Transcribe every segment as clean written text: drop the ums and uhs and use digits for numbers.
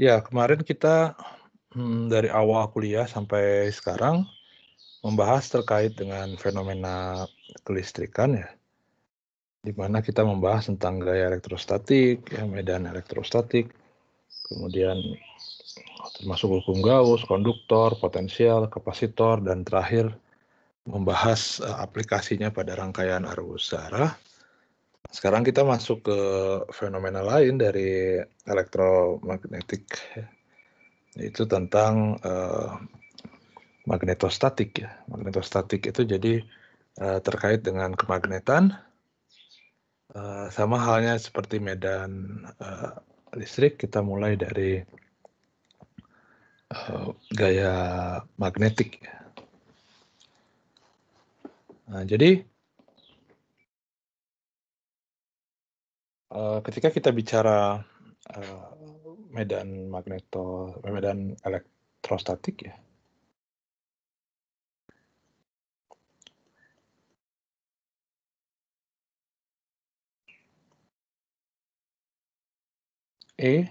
Ya, kemarin kita dari awal kuliah sampai sekarang membahas terkait dengan fenomena kelistrikan ya, di mana kita membahas tentang gaya elektrostatik, ya, medan elektrostatik, kemudian termasuk hukum Gauss, konduktor, potensial, kapasitor, dan terakhir membahas aplikasinya pada rangkaian arus darah. Sekarang kita masuk ke fenomena lain dari elektromagnetik, yaitu tentang magnetostatik ya. Magnetostatik itu jadi terkait dengan kemagnetan, sama halnya seperti medan listrik, kita mulai dari gaya magnetik. Nah, jadi ketika kita bicara medan elektrostatik ya, E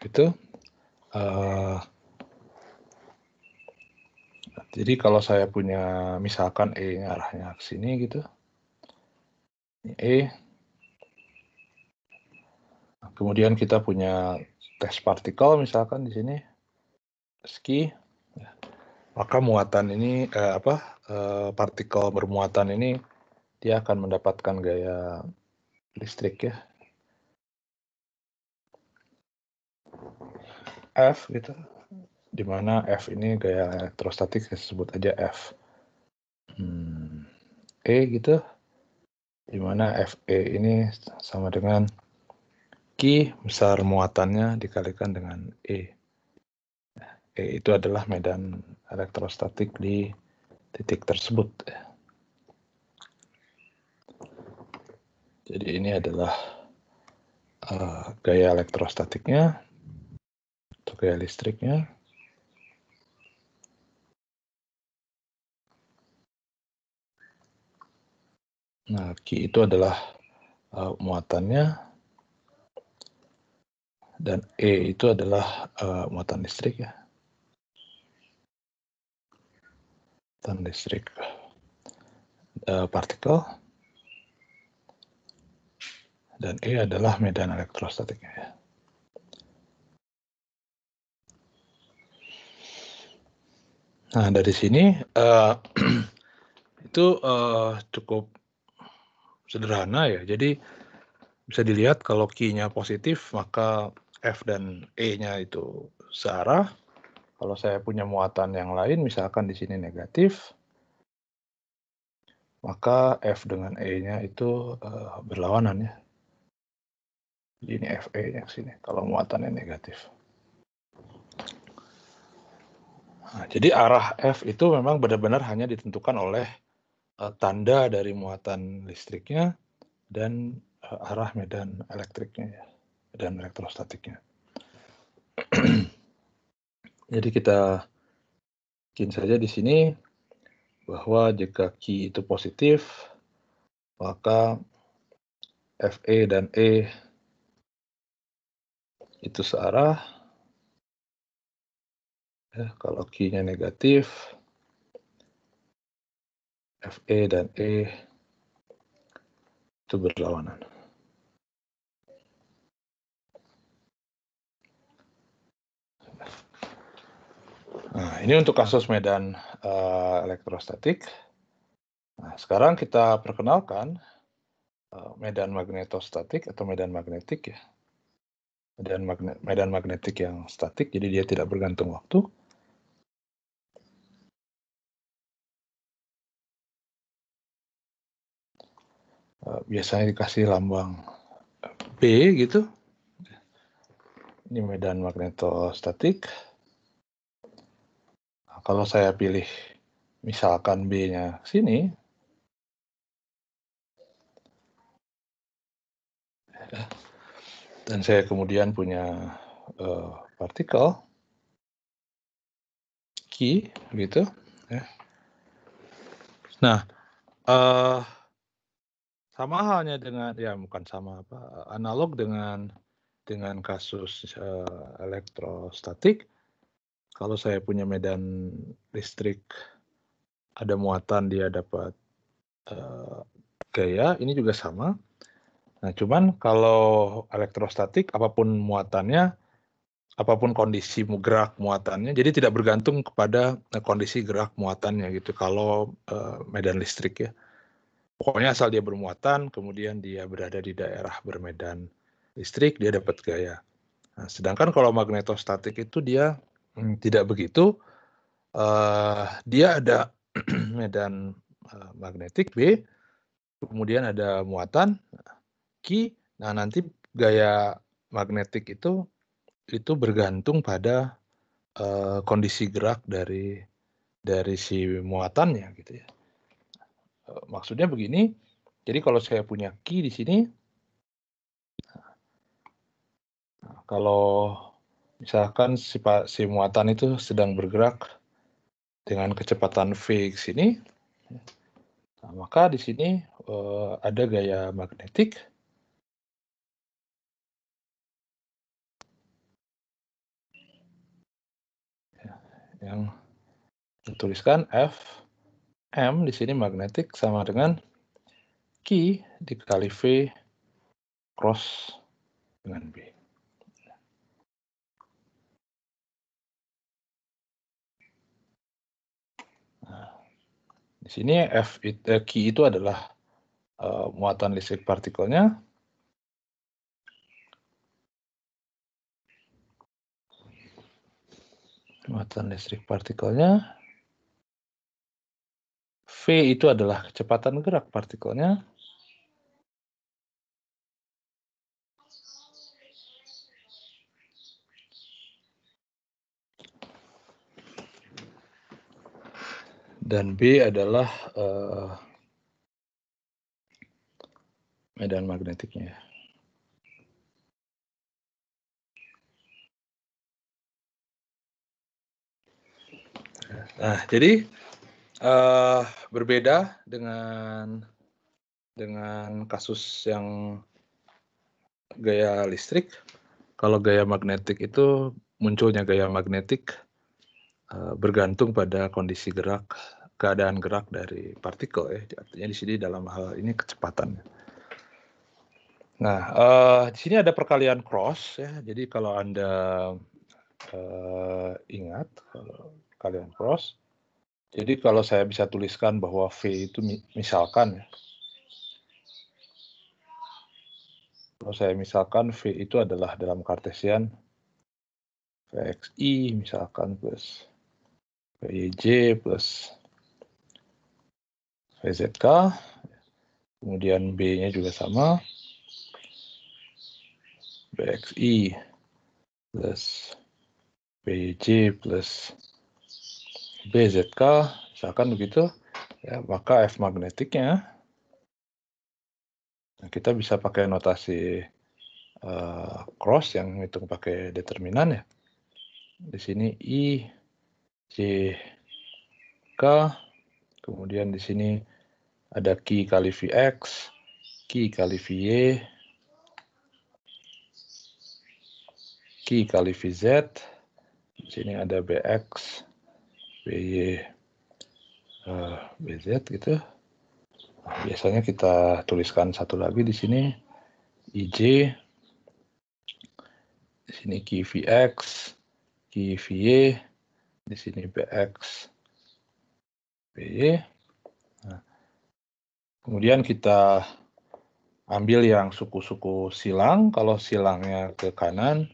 itu jadi kalau saya punya misalkan E arahnya ke sini gitu, E, kemudian kita punya test partikel misalkan di sini, ski, maka muatan ini partikel bermuatan ini dia akan mendapatkan gaya listrik ya, F gitu, di mana F ini gaya elektrostatik, saya sebut aja F. E gitu, di mana Fe ini sama dengan Q besar muatannya dikalikan dengan E. E itu adalah medan elektrostatik di titik tersebut. Jadi ini adalah gaya elektrostatiknya atau gaya listriknya. Nah, Q itu adalah muatannya, dan E itu adalah muatan listrik ya. Muatan listrik partikel, dan E adalah medan elektrostatiknya ya. Nah, dari sini itu cukup sederhana ya. Jadi bisa dilihat kalau Q-nya positif, maka F dan E-nya itu searah. Kalau saya punya muatan yang lain, misalkan di sini negatif, maka F dengan E-nya itu berlawanan ya. Ini Fe-nya sini, kalau muatannya negatif. Nah, jadi arah F itu memang benar-benar hanya ditentukan oleh tanda dari muatan listriknya dan arah medan elektriknya ya, medan elektrostatiknya. Jadi kita bikin saja di sini bahwa jika Q itu positif, maka Fe dan E itu searah. Ya, kalau Q-nya negatif, Fe dan E itu berlawanan. Nah, ini untuk kasus medan elektrostatik. Nah, sekarang kita perkenalkan medan magnetostatik atau medan magnetik ya. Medan magnetik yang statik, jadi dia tidak bergantung waktu. Biasanya dikasih lambang B gitu. Ini medan magnetostatik. Nah, kalau saya pilih misalkan B-nya sini, dan saya kemudian punya partikel Q gitu ya. Nah, sama halnya dengan, ya bukan sama, analog dengan dengan kasus elektrostatik, kalau saya punya medan listrik, ada muatan dia dapat gaya, ini juga sama. Nah, cuman kalau elektrostatik, apapun muatannya, apapun kondisi gerak muatannya, jadi tidak bergantung kepada kondisi gerak muatannya gitu. Kalau medan listrik ya, pokoknya asal dia bermuatan, kemudian dia berada di daerah bermedan listrik, dia dapat gaya. Nah, sedangkan kalau magnetostatik itu dia tidak begitu. Dia ada medan magnetik B, kemudian ada muatan Q. Nah, nanti gaya magnetik itu bergantung pada kondisi gerak dari si muatannya gitu ya. Maksudnya begini, jadi kalau saya punya Q di sini, kalau misalkan si muatan itu sedang bergerak dengan kecepatan V ke sini, nah, maka di sini ada gaya magnetik yang dituliskan F M di sini magnetik sama dengan Q dikali V cross dengan B. Nah, di sini Q itu adalah muatan listrik partikelnya. Muatan listrik partikelnya. V itu adalah kecepatan gerak partikelnya. Dan B adalah medan magnetiknya. Nah, jadi berbeda dengan kasus yang gaya listrik. Kalau gaya magnetik itu munculnya gaya magnetik bergantung pada kondisi gerak, keadaan gerak dari partikel ya. Artinya di sini dalam hal ini kecepatan. Nah, di sini ada perkalian cross ya. Jadi kalau Anda ingat kalau perkalian cross, jadi kalau saya bisa tuliskan bahwa V itu misalkan ya, kalau saya misalkan V itu adalah dalam Kartesian Vxi misalkan plus Vj plus Vzk, kemudian B-nya juga sama, Bxi plus Bj plus Bzk, misalkan begitu, ya, maka F magnetiknya, nah, kita bisa pakai notasi cross yang hitung pakai determinan ya. Di sini I, J, K, kemudian di sini ada Q kali Vx, Q kali Vy, Q kali Vz, di sini ada Bx, By, Bz gitu. Nah, biasanya kita tuliskan satu lagi di sini Ij, di sini Qvx, Qvy, di sini Bx, By. Nah, kemudian kita ambil yang suku-suku silang. Kalau silangnya ke kanan,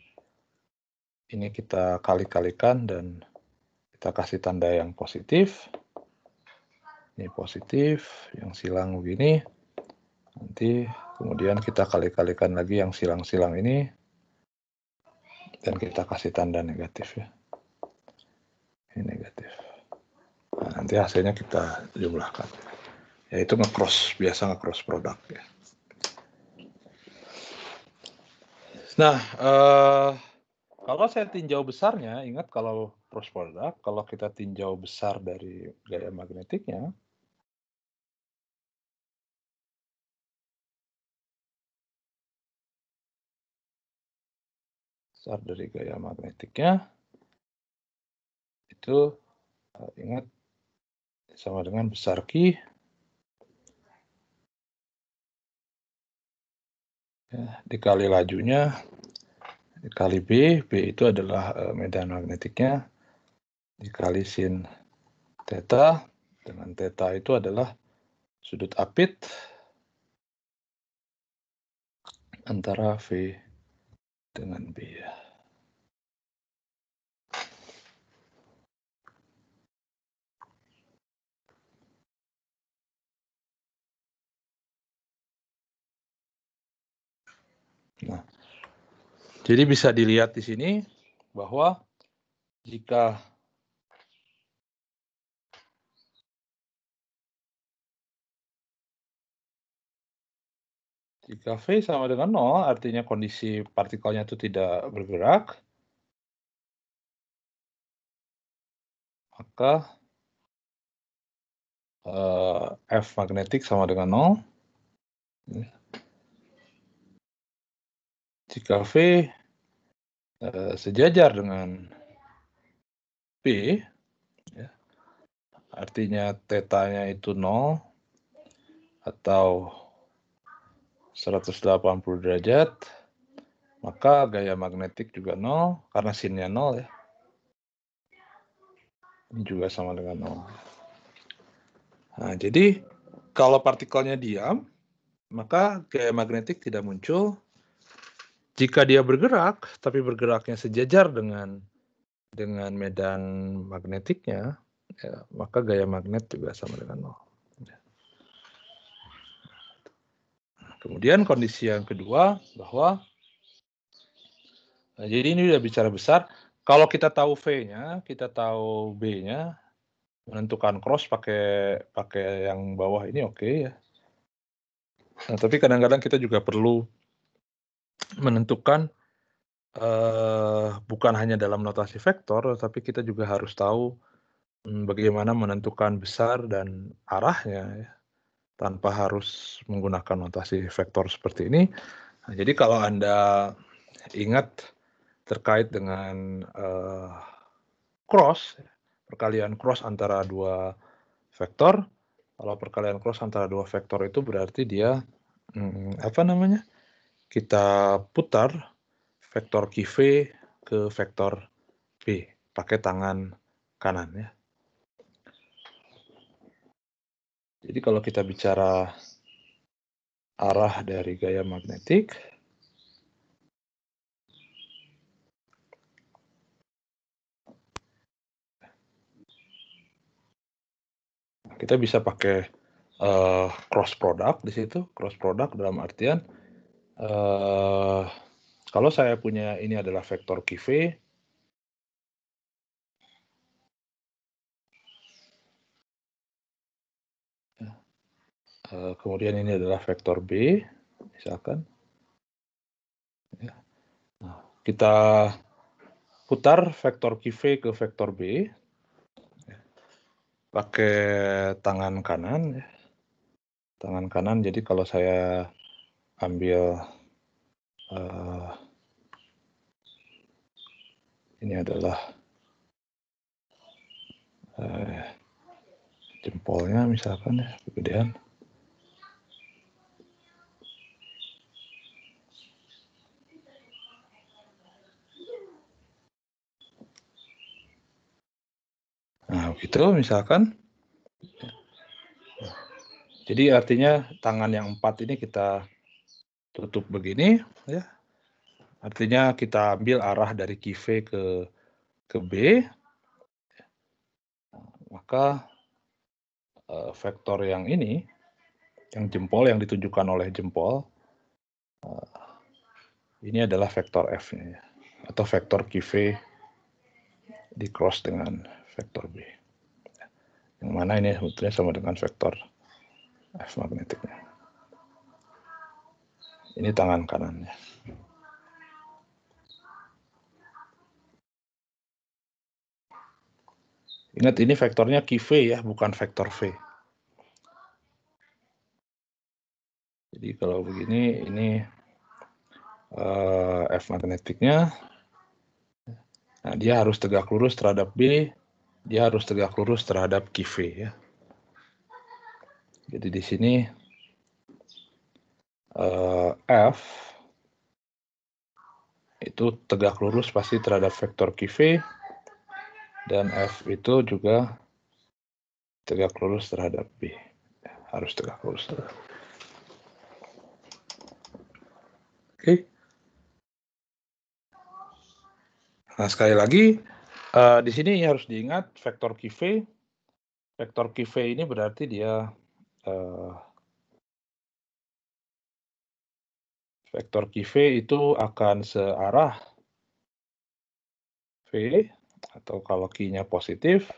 ini kita kali-kalikan dan kita kasih tanda yang positif. Ini positif, yang silang begini. Nanti kemudian kita kali-kalikan lagi yang silang-silang ini. Dan kita kasih tanda negatif ya. Ini negatif. Nah, nanti hasilnya kita jumlahkan. Yaitu nge-cross, biasa nge-cross produk ya. Nah, kalau saya tinjau besarnya, ingat kalau cross product, kalau kita tinjau besar dari gaya magnetiknya, besar dari gaya magnetiknya itu ingat sama dengan besar Q ya, dikali lajunya dikali B itu adalah medan magnetiknya dikali sin theta, dengan theta itu adalah sudut apit antara V dengan B ya. Nah, jadi bisa dilihat di sini bahwa jika V sama dengan 0, artinya kondisi partikelnya itu tidak bergerak, maka F magnetik sama dengan 0. Jika V sejajar dengan B, ya, artinya tetanya itu 0 atau 180 derajat, maka gaya magnetik juga 0 karena sinnya 0 ya. Ini juga sama dengan 0. Nah, jadi kalau partikelnya diam, maka gaya magnetik tidak muncul. Jika dia bergerak, tapi bergeraknya sejajar dengan medan magnetiknya, ya, maka gaya magnet juga sama dengan 0. Kemudian kondisi yang kedua bahwa jadi ini udah bicara besar. Kalau kita tahu V-nya, kita tahu B-nya, menentukan cross pakai yang bawah ini oke ya. Nah, tapi kadang-kadang kita juga perlu menentukan bukan hanya dalam notasi vektor, tapi kita juga harus tahu bagaimana menentukan besar dan arahnya ya, tanpa harus menggunakan notasi vektor seperti ini. Nah, jadi kalau Anda ingat terkait dengan cross, perkalian cross antara dua vektor. Kalau perkalian cross antara dua vektor itu berarti dia apa namanya? Kita putar vektor QV ke vektor B pakai tangan kanan ya. Jadi kalau kita bicara arah dari gaya magnetik, kita bisa pakai cross product di situ. Cross product dalam artian kalau saya punya ini adalah vektor QV, kemudian ini adalah vektor B, misalkan. Ya. Nah, kita putar vektor QV ke vektor B, ya. Pakai tangan kanan. Ya. Tangan kanan, jadi kalau saya ambil ini adalah jempolnya misalkan ya, kegedean. Nah, begitu misalkan. Jadi artinya tangan yang 4 ini kita tutup begini, ya. Artinya kita ambil arah dari QV ke B, maka vektor yang ini, yang jempol yang ditunjukkan oleh jempol, ini adalah vektor F-nya, ya. Atau vektor QV di cross dengan vektor B. Yang mana ini sebetulnya sama dengan vektor F magnetiknya. Ini tangan kanannya. Ingat ini vektornya QV ya, bukan vektor V. Jadi kalau begini, ini F magnetiknya, Nah, dia harus tegak lurus terhadap B, dia harus tegak lurus terhadap ki V ya. Jadi di sini F itu tegak lurus pasti terhadap vektor ki V, dan F itu juga tegak lurus terhadap B. Harus tegak lurus terhadap. Oke. Nah, sekali lagi di sini harus diingat vektor ki V. Vektor ki V ini berarti dia vektor ki V itu akan searah V, atau kalau ki-nya positif,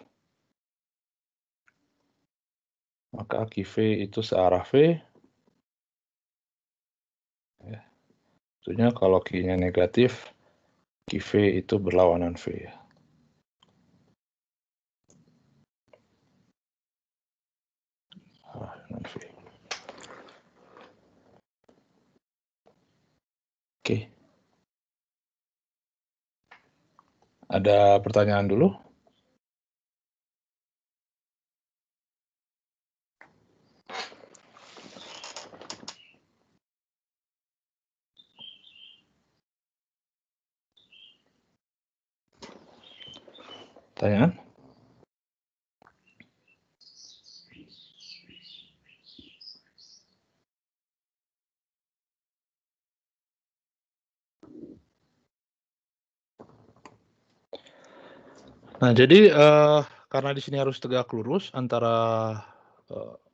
maka ki V itu searah V. Ya. Tentunya kalau ki-nya negatif, ki V itu berlawanan V. Ya. V. Oke. Ada pertanyaan dulu? Pertanyaan? Nah, jadi karena di sini harus tegak lurus antara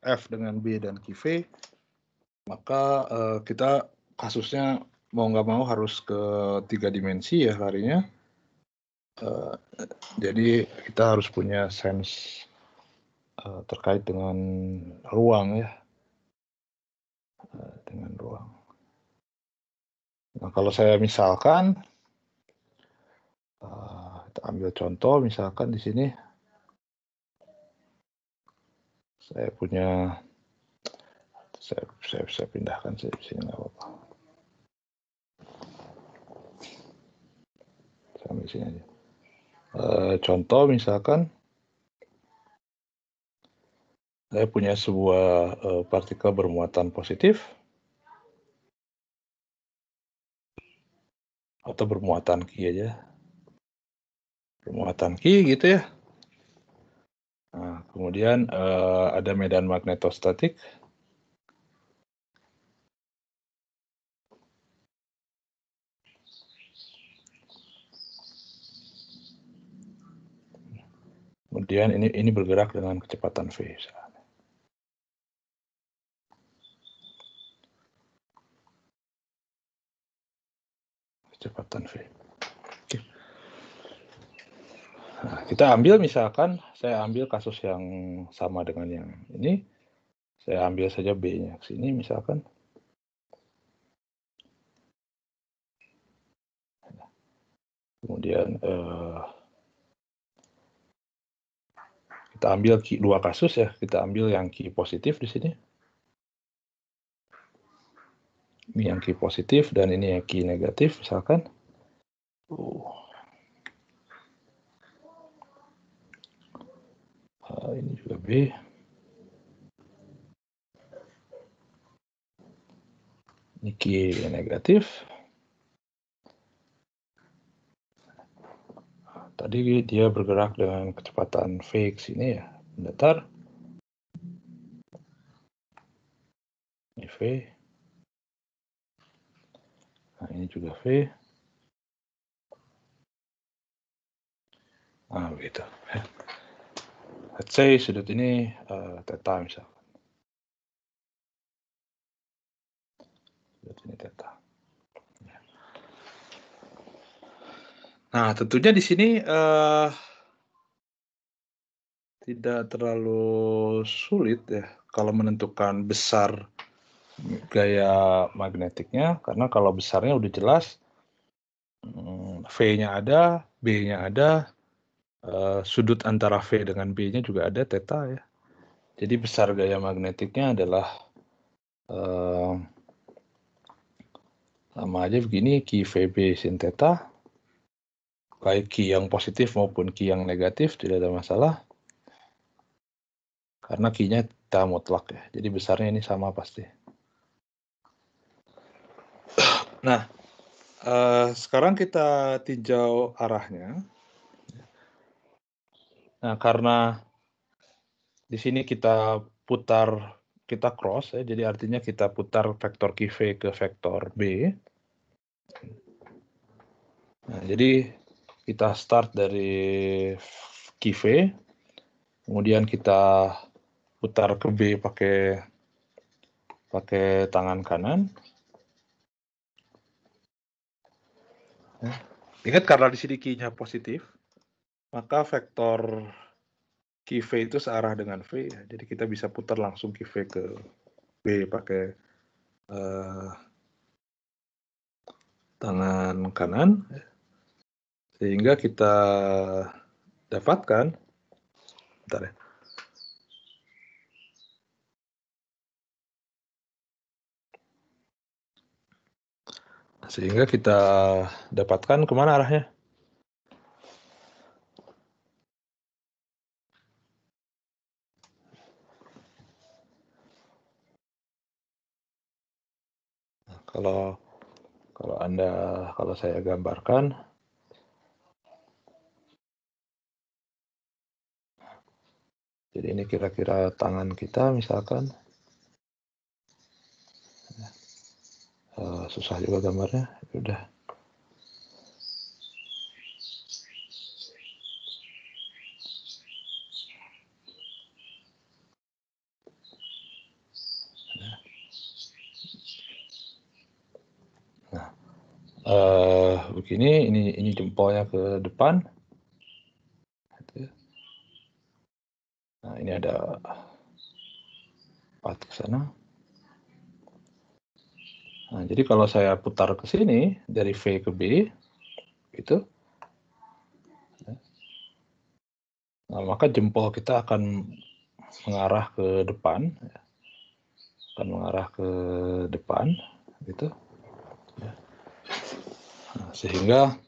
F dengan B dan ki V, maka kita kasusnya mau nggak mau harus ke 3 dimensi ya larinya. Jadi kita harus punya sense terkait dengan ruang ya, dengan ruang. Nah, kalau saya misalkan, kita ambil contoh, misalkan di sini saya punya, saya pindahkan di sini nggak apa-apa. Saya ambil sini aja. Contoh misalkan saya punya sebuah partikel bermuatan positif atau bermuatan Ki aja, bermuatan Ki gitu ya. Nah, kemudian ada medan magnetostatik. Kemudian ini bergerak dengan kecepatan V. Kecepatan V. Oke. Nah, kita ambil misalkan, saya ambil kasus yang sama dengan yang ini. Saya ambil saja B-nya ke sini misalkan. Kemudian kita ambil dua kasus ya. Kita ambil yang Ki positif di sini. Ini yang Ki positif dan ini yang Ki negatif misalkan. Ini juga B. Ini Ki negatif. Tadi dia bergerak dengan kecepatan V ke sini ya, mendatar. Ini V. Nah, ini juga V. Nah, begitu. Let's say sudut ini theta misalkan. Sudut ini theta. Nah, tentunya di sini tidak terlalu sulit ya kalau menentukan besar gaya magnetiknya, karena kalau besarnya udah jelas, V-nya ada, B-nya ada, sudut antara V dengan B-nya juga ada, theta ya. Jadi besar gaya magnetiknya adalah sama aja begini, Ki VB sin theta. baik key yang positif maupun key yang negatif tidak ada masalah, karena key-nya kita mutlak ya, jadi besarnya ini sama pasti. Nah, sekarang kita tinjau arahnya. Nah, karena di sini kita putar, kita cross ya, jadi artinya kita putar vektor key V ke vektor B. Nah, jadi kita start dari key V, kemudian kita putar ke B pakai tangan kanan. Ingat karena di sini key-nya positif, maka vektor key V itu searah dengan V ya. Jadi kita bisa putar langsung key V ke B pakai tangan kanan, sehingga kita dapatkan, bentar ya. Sehingga kita dapatkan kemana arahnya? Nah, kalau saya gambarkan, jadi ini kira-kira tangan kita misalkan, susah juga gambarnya, udah. Begini, ini jempolnya ke depan. Nah, ini ada 4 ke sana. Nah, jadi kalau saya putar ke sini dari V ke B, itu, nah, maka jempol kita akan mengarah ke depan, gitu. Nah, sehingga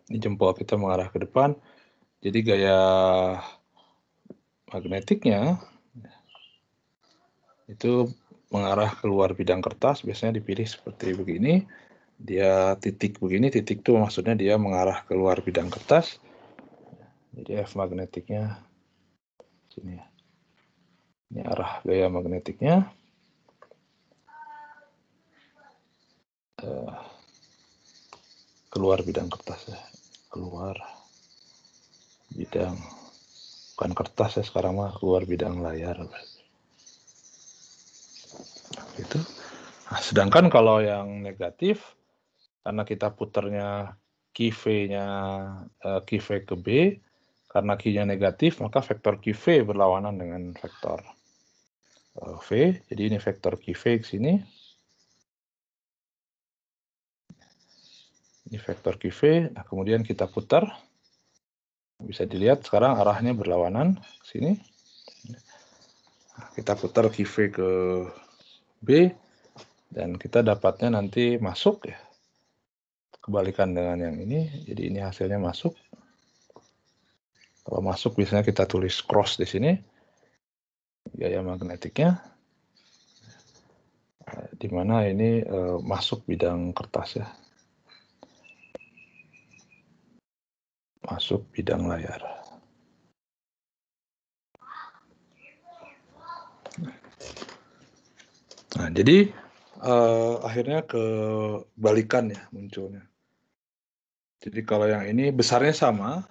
ini jempol kita mengarah ke depan, jadi gaya magnetiknya itu mengarah keluar bidang kertas, biasanya dipilih seperti begini. Dia titik begini, titik itu maksudnya dia mengarah keluar bidang kertas. Jadi F magnetiknya sini ya. Ini arah gaya magnetiknya. Keluar bidang kertas ya. Keluar bidang, bukan kertas ya sekarang mah, keluar bidang layar. Gitu. Nah, sedangkan kalau yang negatif, karena kita putarnya key V-nya key V ke B, karena key-nya negatif, maka vektor key V berlawanan dengan vektor V. Jadi ini vektor key V ke sini. Ini vektor key V. Nah, kemudian kita putar. Bisa dilihat sekarang arahnya berlawanan ke sini. Nah, kita putar key V ke B. Dan kita dapatnya nanti masuk ya. Kebalikan dengan yang ini. Jadi ini hasilnya masuk. Kalau masuk biasanya kita tulis cross di sini. Gaya magnetiknya. Di mana ini masuk bidang kertas ya. Masuk bidang layar. Nah, jadi akhirnya kebalikan ya munculnya. Jadi kalau yang ini besarnya sama,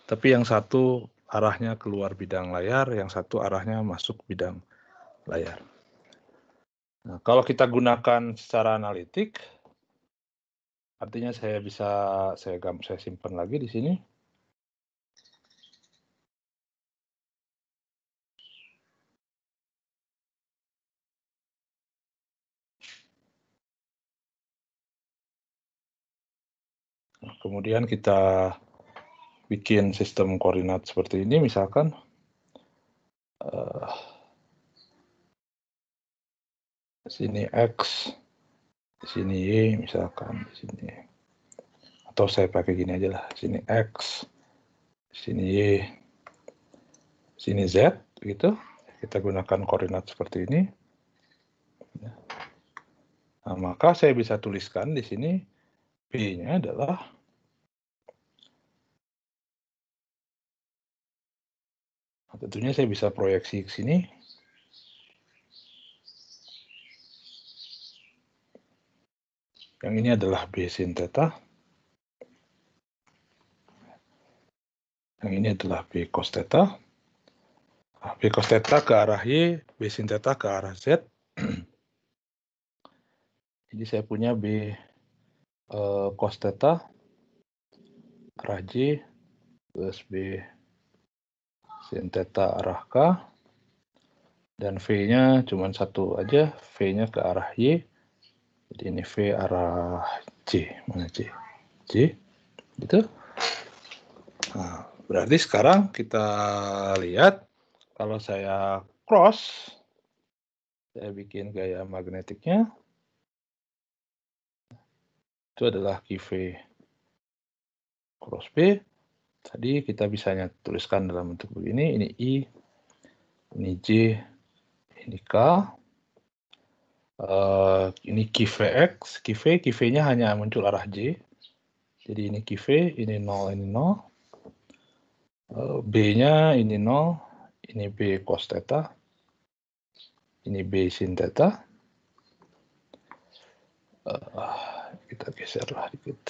tapi yang satu arahnya keluar bidang layar, yang satu arahnya masuk bidang layar. Nah, kalau kita gunakan secara analitik, artinya saya simpan lagi di sini. Nah, kemudian kita bikin sistem koordinat seperti ini, misalkan sini X, di sini Y, misalkan di sini, Atau saya pakai gini aja lah, sini X, sini Y, sini Z, gitu. Kita gunakan koordinat seperti ini. Nah, maka saya bisa tuliskan di sini P-nya adalah tentunya saya bisa proyeksi ke sini. Yang ini adalah B sin theta. Yang ini adalah B cos theta. B cos theta ke arah Y, B sin theta ke arah Z. Jadi saya punya B cos theta arah J plus B sin theta arah K. Dan V-nya cuma satu aja, V-nya ke arah Y. Jadi ini V arah J. Mana J? J, gitu. Nah, berarti sekarang kita lihat, kalau saya cross, saya bikin gaya magnetiknya, itu adalah QV cross B. Tadi kita bisa tuliskan dalam bentuk begini, ini I, ini J, ini K, ini QVX, QV-nya hanya muncul arah J. Jadi ini QV, ini 0, ini 0. B-nya ini 0, ini B cos theta, ini B sin theta. Kita geserlah dikit.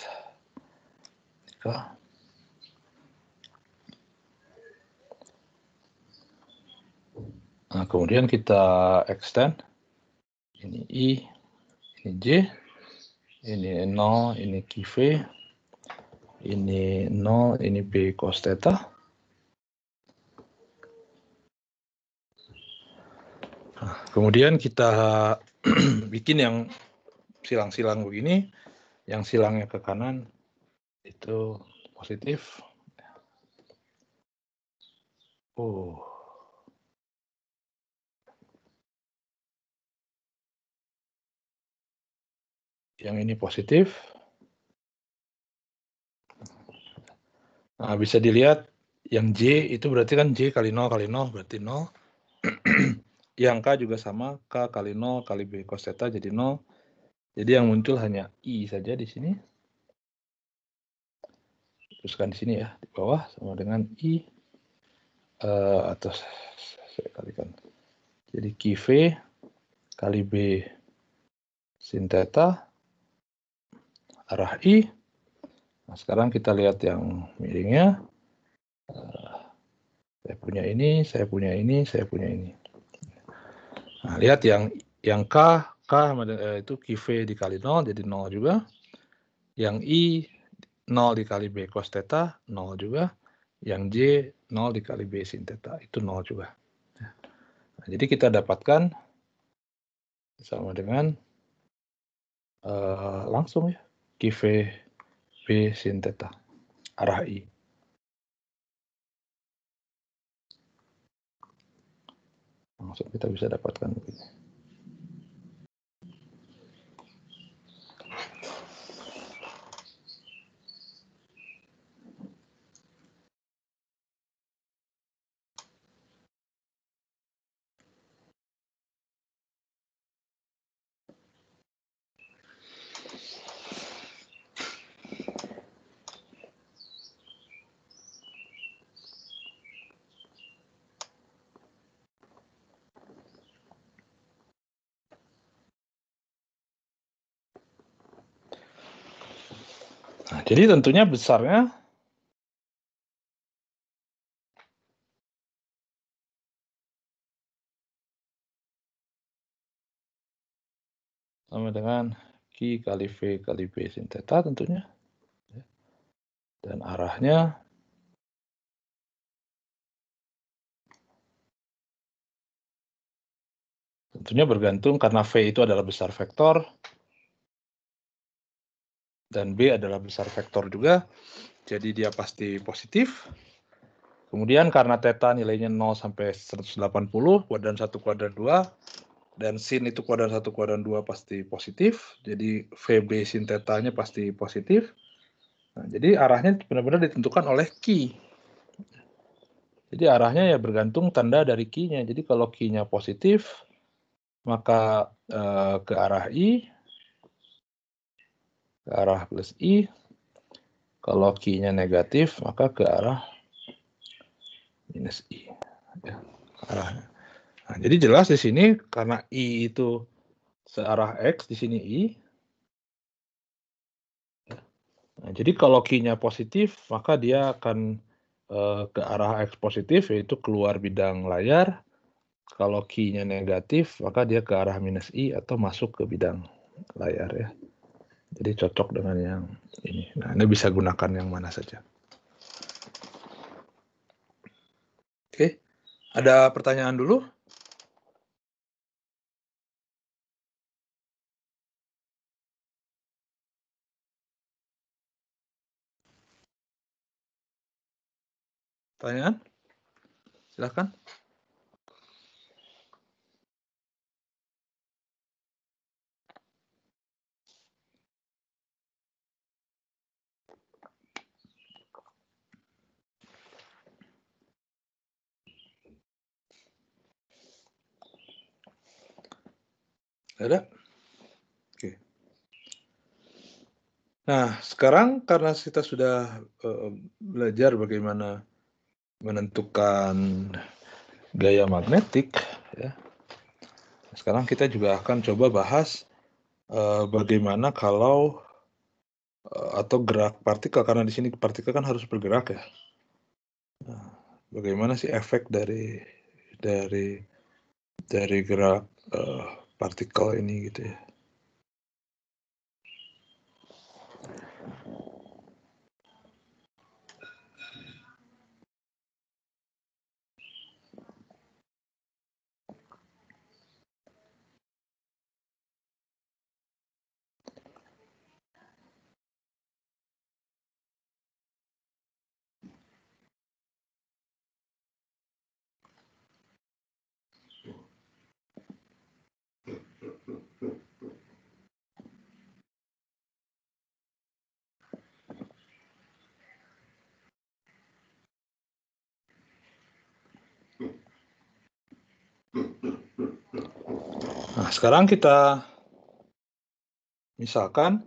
Nah, kemudian kita extend. Ini I, ini J, ini 0, ini QV, ini 0, ini B cos theta. Nah, kemudian kita bikin yang silang-silang begini, yang silangnya ke kanan itu positif. Yang ini positif. Nah, bisa dilihat yang J itu berarti kan J kali 0 berarti 0. Yang K juga sama, K kali 0 kali B cos theta jadi 0. Jadi yang muncul hanya I saja di sini. Teruskan di sini ya, di bawah sama dengan I. Atau saya kalikan. Jadi QV kali B sin theta arah I. Nah, sekarang kita lihat yang miringnya. Saya punya ini, saya punya ini, saya punya ini. Nah, lihat yang K itu QV dikali 0, jadi 0 juga. Yang I 0 dikali B cos theta, 0 juga. Yang J 0 dikali B sin theta, itu 0 juga. Nah, jadi kita dapatkan sama dengan langsung ya, QV B sin theta, arah I. Langsung kita bisa dapatkan begini. Nah, jadi tentunya besarnya sama dengan Q kali V kali B sin theta tentunya. Dan arahnya tentunya bergantung karena V itu adalah besar vektor dan B adalah besar vektor juga, jadi dia pasti positif. Kemudian karena theta nilainya 0 sampai 180, kuadran 1, kuadran 2, dan sin itu kuadran 1, kuadran 2 pasti positif, jadi VB sin theta-nya pasti positif. Nah, jadi arahnya benar-benar ditentukan oleh key. Jadi arahnya ya bergantung tanda dari key-nya. Jadi kalau key-nya positif, maka ke arah I, ke arah plus I. Kalau key-nya negatif, maka ke arah minus I. Ya, arahnya. Nah, jadi jelas di sini karena I itu searah X, di sini I. Nah, jadi kalau key-nya positif, maka dia akan ke arah X positif, yaitu keluar bidang layar. Kalau key-nya negatif, maka dia ke arah minus I atau masuk ke bidang layar ya. Jadi cocok dengan yang ini. Nah, ini bisa gunakan yang mana saja. Oke, ada pertanyaan dulu? Pertanyaan? Silakan. Ada? Oke. Nah, sekarang karena kita sudah belajar bagaimana menentukan gaya magnetik, ya. Sekarang kita juga akan coba bahas bagaimana kalau atau gerak partikel, karena di sini partikel kan harus bergerak ya. Nah, bagaimana sih efek dari gerak partikel ini gitu ya. Nah, sekarang kita misalkan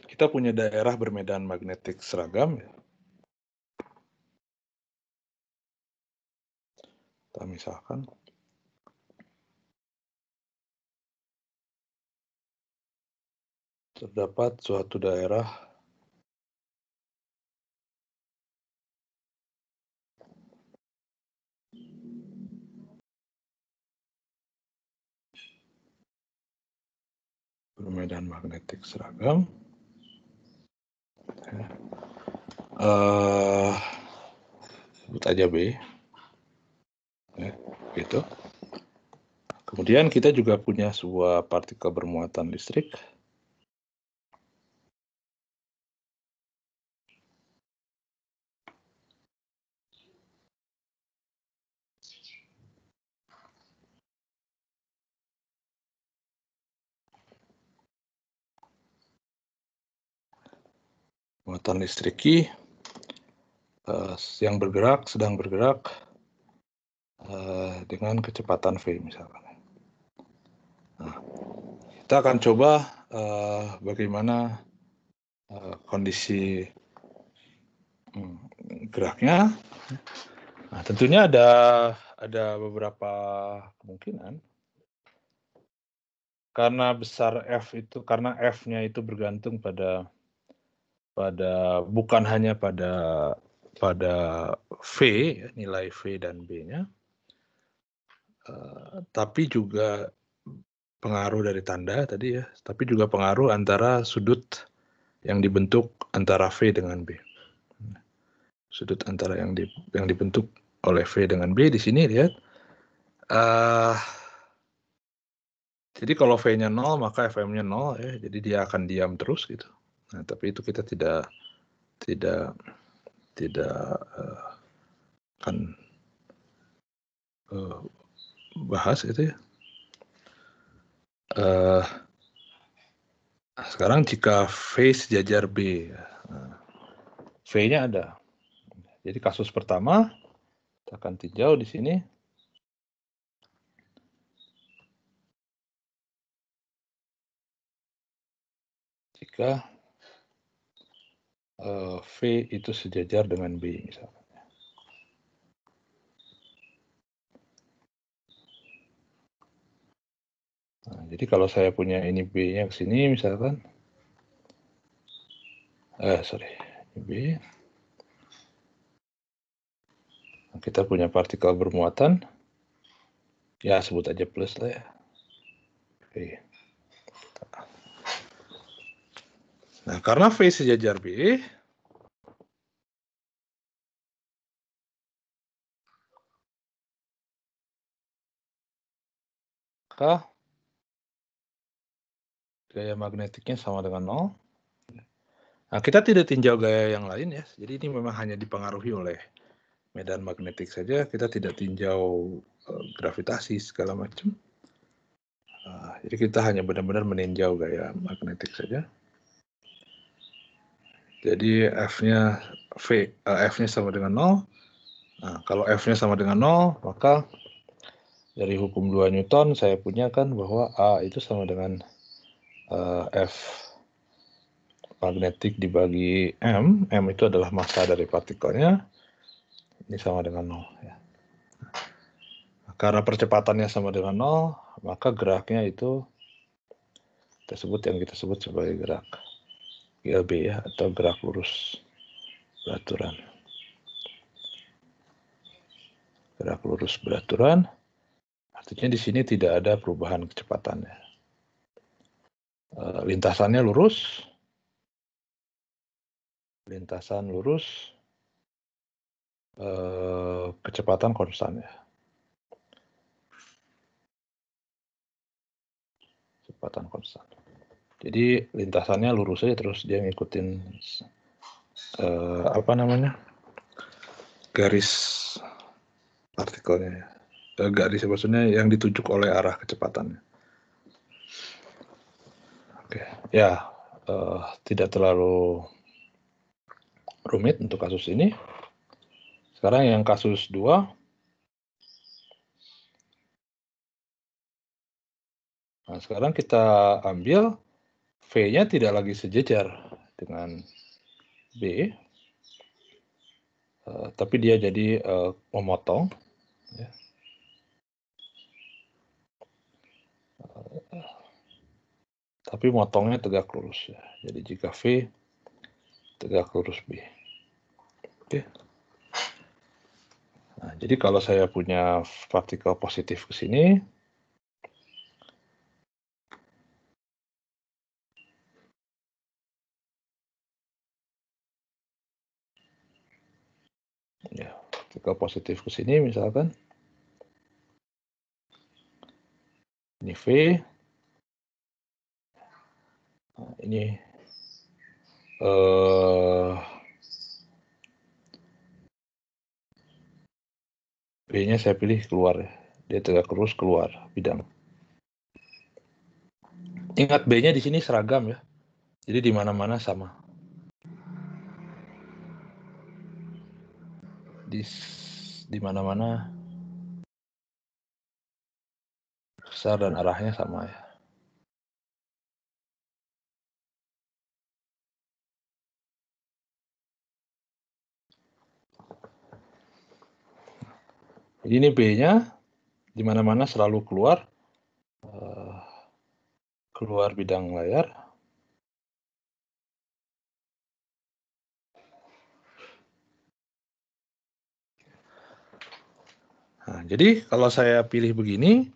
kita punya daerah bermedan magnetik seragam ya. Kita misalkan terdapat suatu daerah bermedan magnetik seragam. Sebut aja B. Ya, gitu. Kemudian kita juga punya sebuah partikel bermuatan listrik. Muatan listrik I yang bergerak, sedang bergerak dengan kecepatan V misalkan. Nah, kita akan coba bagaimana kondisi geraknya. Nah, tentunya ada beberapa kemungkinan. Karena besar F itu, karena F-nya itu bergantung pada bukan hanya pada V, nilai V dan B-nya, tapi juga pengaruh dari tanda tadi ya, tapi juga pengaruh antara sudut yang dibentuk antara V dengan B. Sudut antara yang dibentuk oleh V dengan B di sini lihat. Jadi kalau V-nya 0 maka FM-nya 0 ya, jadi dia akan diam terus gitu. Nah, tapi itu kita tidak akan bahas itu ya. sekarang jika V sejajar B, V-nya ada. Jadi kasus pertama, kita akan tinjau di sini. Jika V itu sejajar dengan B, misalkan. Nah, jadi kalau saya punya ini B-nya ke sini, misalkan. Ini B. Nah, kita punya partikel bermuatan. Ya, sebut aja plus lah ya. Oke. Nah, karena V sejajar B, maka gaya magnetiknya sama dengan 0. Nah, kita tidak tinjau gaya yang lain ya. Jadi ini memang hanya dipengaruhi oleh medan magnetik saja. Kita tidak tinjau gravitasi segala macam. Jadi kita hanya benar-benar meninjau gaya magnetik saja. Jadi F-nya sama dengan 0. Nah, kalau F-nya sama dengan 0, maka dari hukum 2 Newton saya punya kan bahwa A itu sama dengan F magnetik dibagi M. M itu adalah massa dari partikelnya. Ini sama dengan 0. Ya. Karena percepatannya sama dengan 0, maka geraknya itu yang kita sebut sebagai gerak GLB ya, atau gerak lurus beraturan. Gerak lurus beraturan, artinya di sini tidak ada perubahan kecepatannya. Lintasannya lurus, kecepatan konstan ya. Kecepatan konstan. Jadi lintasannya lurus saja, terus dia ngikutin garis partikelnya. Garis maksudnya yang ditunjuk oleh arah kecepatannya. Oke, ya tidak terlalu rumit untuk kasus ini. Sekarang yang kasus 2. Nah, sekarang kita ambil V-nya tidak lagi sejajar dengan B, tapi dia jadi memotong. Ya. Tapi motongnya tegak lurus. Ya. Jadi jika V tegak lurus B. Oke. Nah, jadi kalau saya punya partikel positif ke sini, ya, partikel positif ke sini misalkan, ini V, nah, ini B-nya saya pilih keluar ya, dia tegak lurus keluar bidang. Ingat B-nya di sini seragam ya, jadi di mana-mana sama. Di mana-mana besar dan arahnya sama ya. Jadi ini B-nya di mana-mana selalu keluar bidang layar. Nah, jadi kalau saya pilih begini,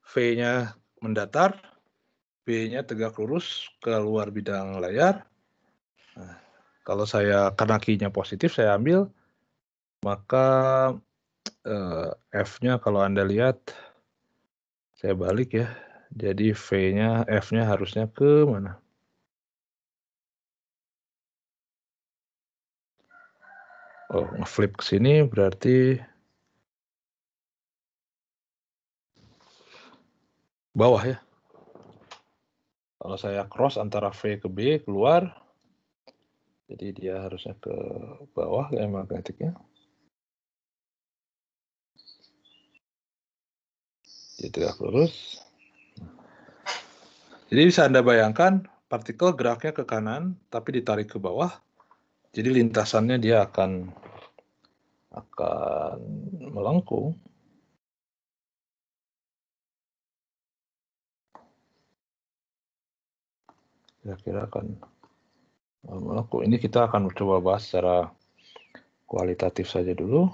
V-nya mendatar, B-nya tegak lurus keluar bidang layar. Nah, kalau karena Q-nya positif saya ambil, maka F-nya kalau Anda lihat, saya balik ya. Jadi F-nya harusnya ke mana? Oh, ngeflip ke sini berarti bawah ya. Kalau saya cross antara V ke B keluar, jadi dia harusnya ke bawah gaya magnetiknya. Dia tegak lurus. Jadi bisa Anda bayangkan partikel geraknya ke kanan tapi ditarik ke bawah. Jadi lintasannya dia akan melengkung. Kira-kira akan melengkung. Ini kita akan coba bahas secara kualitatif saja dulu.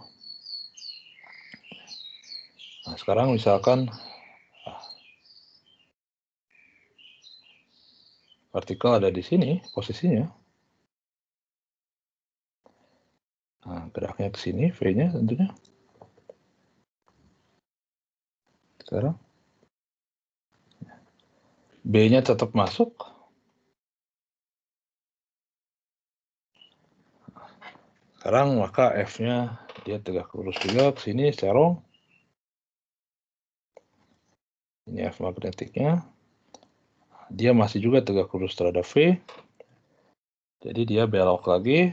Nah, sekarang misalkan partikel ada di sini posisinya. Nah, geraknya ke sini, V-nya tentunya. Sekarang B-nya tetap masuk. Sekarang maka F-nya dia tegak lurus juga ke sini, serong. Ini F magnetiknya. Dia masih juga tegak lurus terhadap V. Jadi dia belok lagi.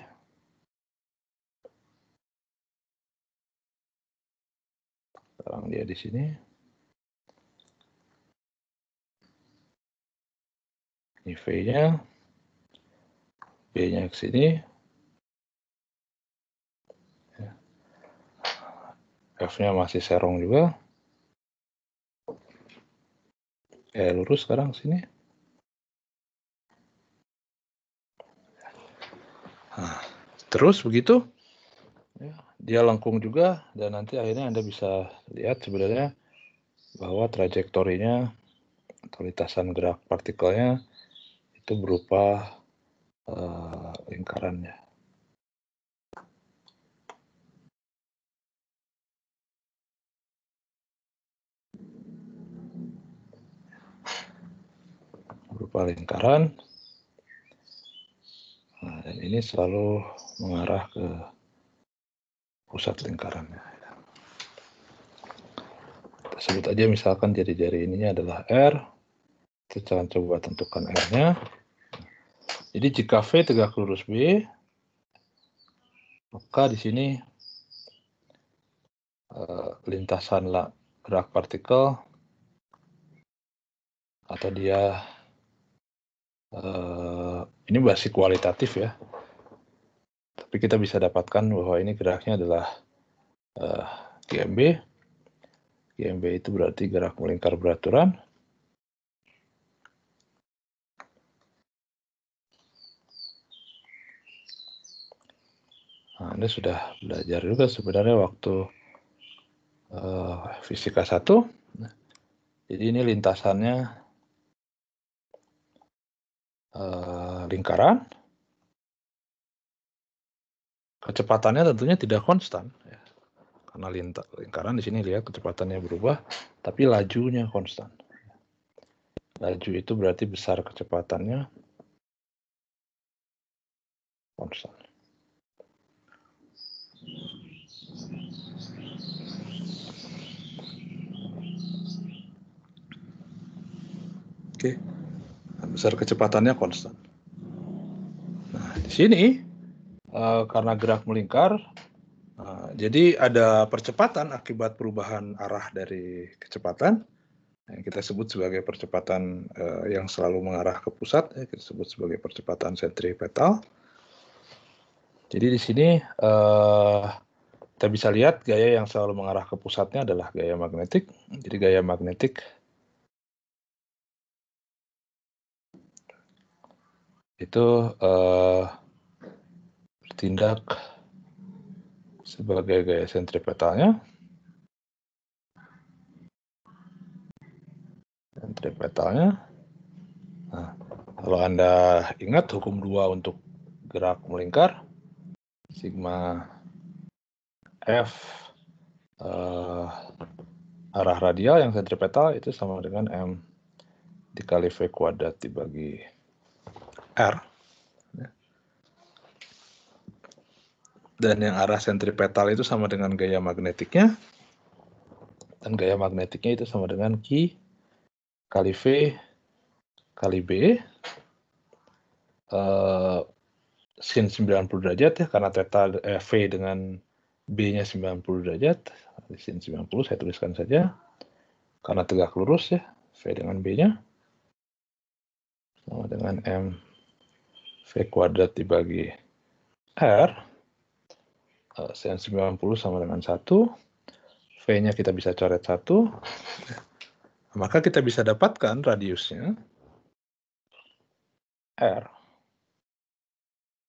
Sekarang dia di sini. Ini V-nya. B-nya ke sini. F-nya masih serong juga. Lurus sekarang ke sini. Nah, terus begitu. Dia lengkung juga dan nanti akhirnya Anda bisa lihat sebenarnya bahwa trajektorinya atau lintasan gerak partikelnya itu berupa lingkarannya. Berupa lingkaran. Nah, dan ini selalu mengarah ke pusat lingkarannya. Kita sebut aja misalkan jari-jari ininya adalah R. Kita coba tentukan R-nya. Jadi jika V tegak lurus B, maka di sini lintasan gerak partikel atau dia ini masih kualitatif ya, tapi kita bisa dapatkan bahwa ini geraknya adalah GMB. GMB itu berarti gerak melingkar beraturan. Nah, Anda sudah belajar juga sebenarnya waktu fisika 1. Jadi ini lintasannya lingkaran. Kecepatannya tentunya tidak konstan. Ya. Karena lingkaran di sini lihat kecepatannya berubah, tapi lajunya konstan. Laju itu berarti besar kecepatannya konstan. Oke, besar kecepatannya konstan. Nah, di sini karena gerak melingkar, jadi ada percepatan akibat perubahan arah dari kecepatan. Yang kita sebut sebagai percepatan yang selalu mengarah ke pusat, kita sebut sebagai percepatan sentripetal. Jadi di sini kita bisa lihat gaya yang selalu mengarah ke pusatnya adalah gaya magnetik. Jadi gaya magnetik itu bertindak sebagai gaya sentripetalnya. Nah, kalau Anda ingat hukum 2 untuk gerak melingkar, sigma F arah radial yang sentripetal itu sama dengan M dikali V kuadrat dibagi R. Dan yang arah sentripetal itu sama dengan gaya magnetiknya. Dan gaya magnetiknya itu sama dengan Q kali V kali B sin 90 derajat ya, karena theta V dengan B-nya 90 derajat. Sin 90 saya tuliskan saja. Karena tegak lurus ya, V dengan B-nya. Sama dengan M V kuadrat dibagi R. Sin 90 sama dengan 1. V-nya kita bisa coret 1. Maka kita bisa dapatkan radiusnya R.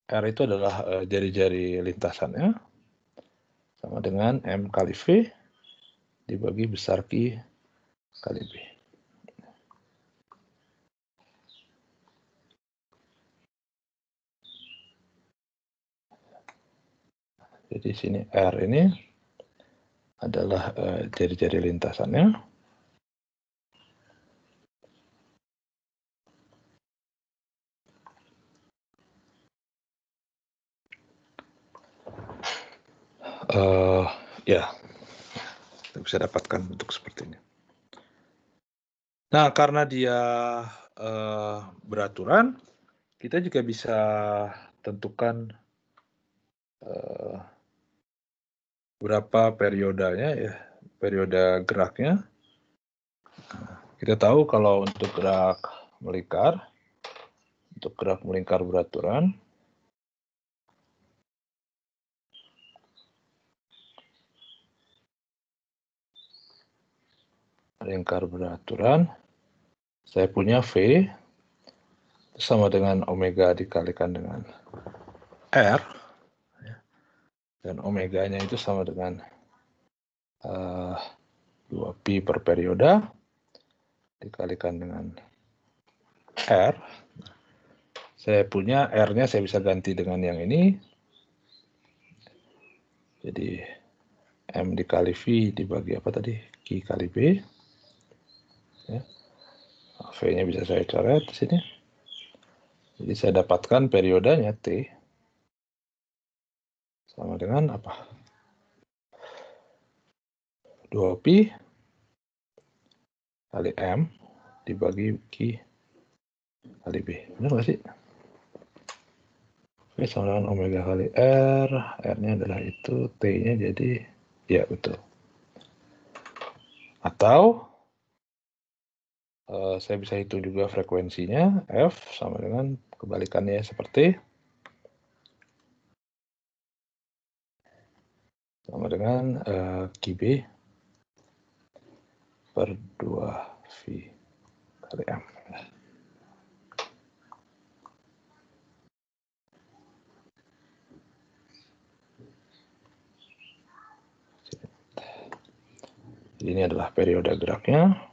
R itu adalah jari-jari lintasannya. Sama dengan M kali V dibagi besar Q kali B. Jadi sini R ini adalah jari-jari lintasannya. Ya, kita bisa dapatkan bentuk seperti ini. Nah, karena dia beraturan, kita juga bisa tentukan berapa periodenya ya, periode geraknya. Kita tahu kalau untuk gerak melingkar beraturan, saya punya V sama dengan omega dikalikan dengan R, dan omeganya itu sama dengan 2pi per periode dikalikan dengan R. Saya punya R-nya saya bisa ganti dengan yang ini. Jadi M dikali V dibagi apa tadi? Q kali B. Ya. V-nya bisa saya coret di sini. Jadi saya dapatkan periodenya T sama dengan apa? 2pi kali M dibagi Q kali B. Benar nggak sih? V sama dengan omega kali R. R-nya adalah itu. T-nya jadi, ya betul. Atau saya bisa hitung juga frekuensinya. F sama dengan kebalikannya seperti sama dengan QB per 2V kali M. Jadi ini adalah periode geraknya.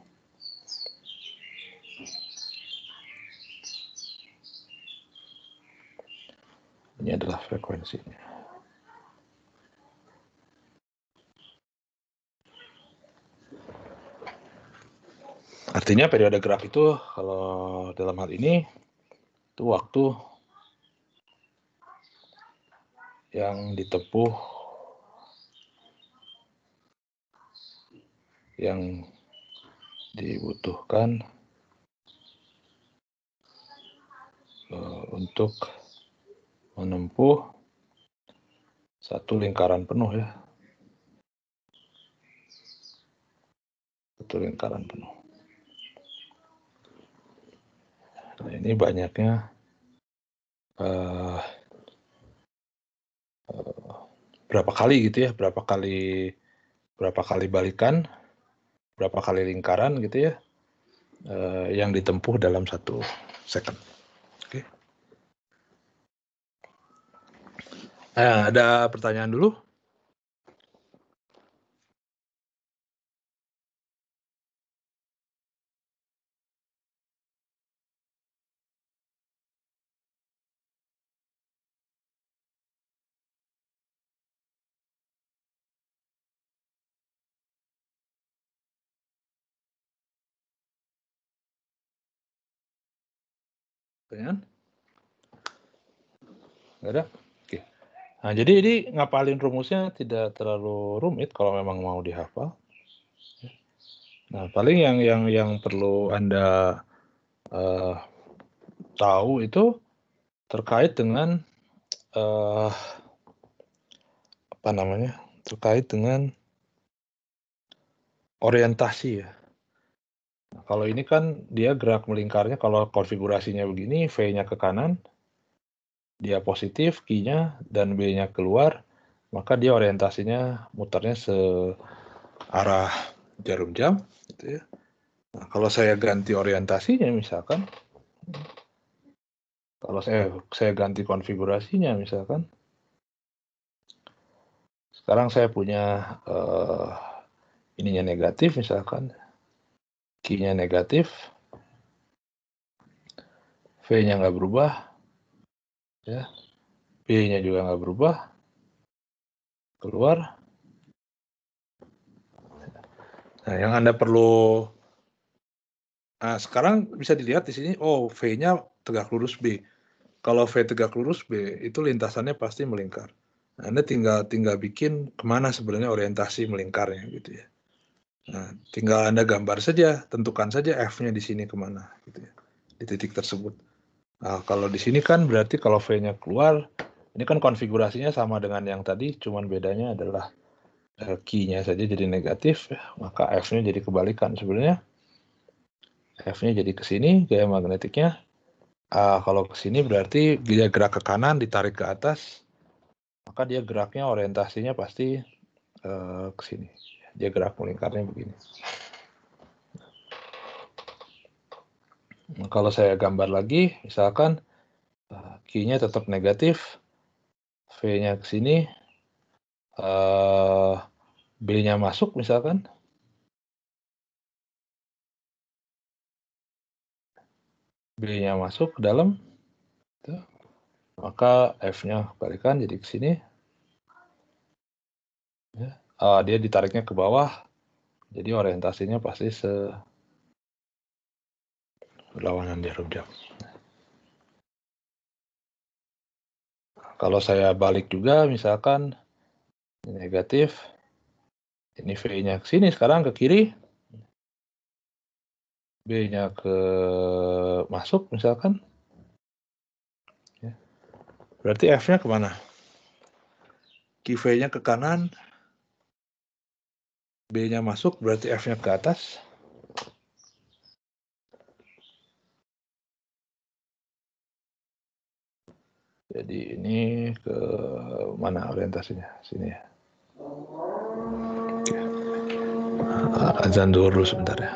Ini adalah frekuensinya. Artinya periode gerak itu kalau dalam hal ini itu waktu yang ditempuh, yang dibutuhkan untuk menempuh satu lingkaran penuh ya. Satu lingkaran penuh. Nah, ini banyaknya berapa kali gitu ya, berapa kali balikan, berapa kali lingkaran gitu ya, yang ditempuh dalam 1 second. Oke. Ada pertanyaan dulu? Pertanyaan? Nggak ada? Oke. Nah, jadi ini ngapalin rumusnya tidak terlalu rumit kalau memang mau dihafal. Nah, paling yang perlu Anda eee, tahu itu terkait dengan, eee, apa namanya, terkait dengan orientasi ya. Nah, kalau ini kan dia gerak melingkarnya kalau konfigurasinya begini, V-nya ke kanan, dia positif, Q-nya dan B-nya keluar, maka dia orientasinya muternya searah jarum jam, gitu ya. Nah, kalau saya ganti orientasinya misalkan, kalau saya ganti konfigurasinya misalkan, sekarang saya punya, ininya negatif misalkan, Q-nya negatif, V-nya nggak berubah, ya, B-nya juga nggak berubah, keluar. Nah, yang Anda perlu sekarang bisa dilihat di sini, oh V-nya tegak lurus B. Kalau V tegak lurus B, itu lintasannya pasti melingkar. Nah, Anda tinggal bikin kemana sebenarnya orientasi melingkarnya gitu ya. Nah, tinggal Anda gambar saja, tentukan saja F-nya di sini kemana gitu ya, di titik tersebut. Nah, kalau di sini kan berarti kalau V-nya keluar, ini kan konfigurasinya sama dengan yang tadi, cuman bedanya adalah Q-nya saja jadi negatif, ya, maka F-nya jadi kebalikan sebenarnya. F-nya jadi ke sini, gaya magnetiknya. Kalau ke sini berarti dia gerak ke kanan, ditarik ke atas, maka dia geraknya orientasinya pasti ke sini. Dia gerak melingkarnya begini. Nah, kalau saya gambar lagi, misalkan Q-nya tetap negatif, V-nya ke sini, B-nya masuk misalkan, B-nya masuk ke dalam, gitu. Maka F-nya kebalikan jadi ke sini, ya. Dia ditariknya ke bawah, jadi orientasinya pasti berlawanan jarum jam. Kalau saya balik juga misalkan ini negatif, ini V-nya ke sini sekarang ke kiri, B-nya ke masuk misalkan, ya. Berarti F-nya kemana? QV-nya ke kanan, B-nya masuk, berarti F-nya ke atas. Jadi ini ke mana orientasinya? Sini ya. Oke. Azan dulu sebentar ya.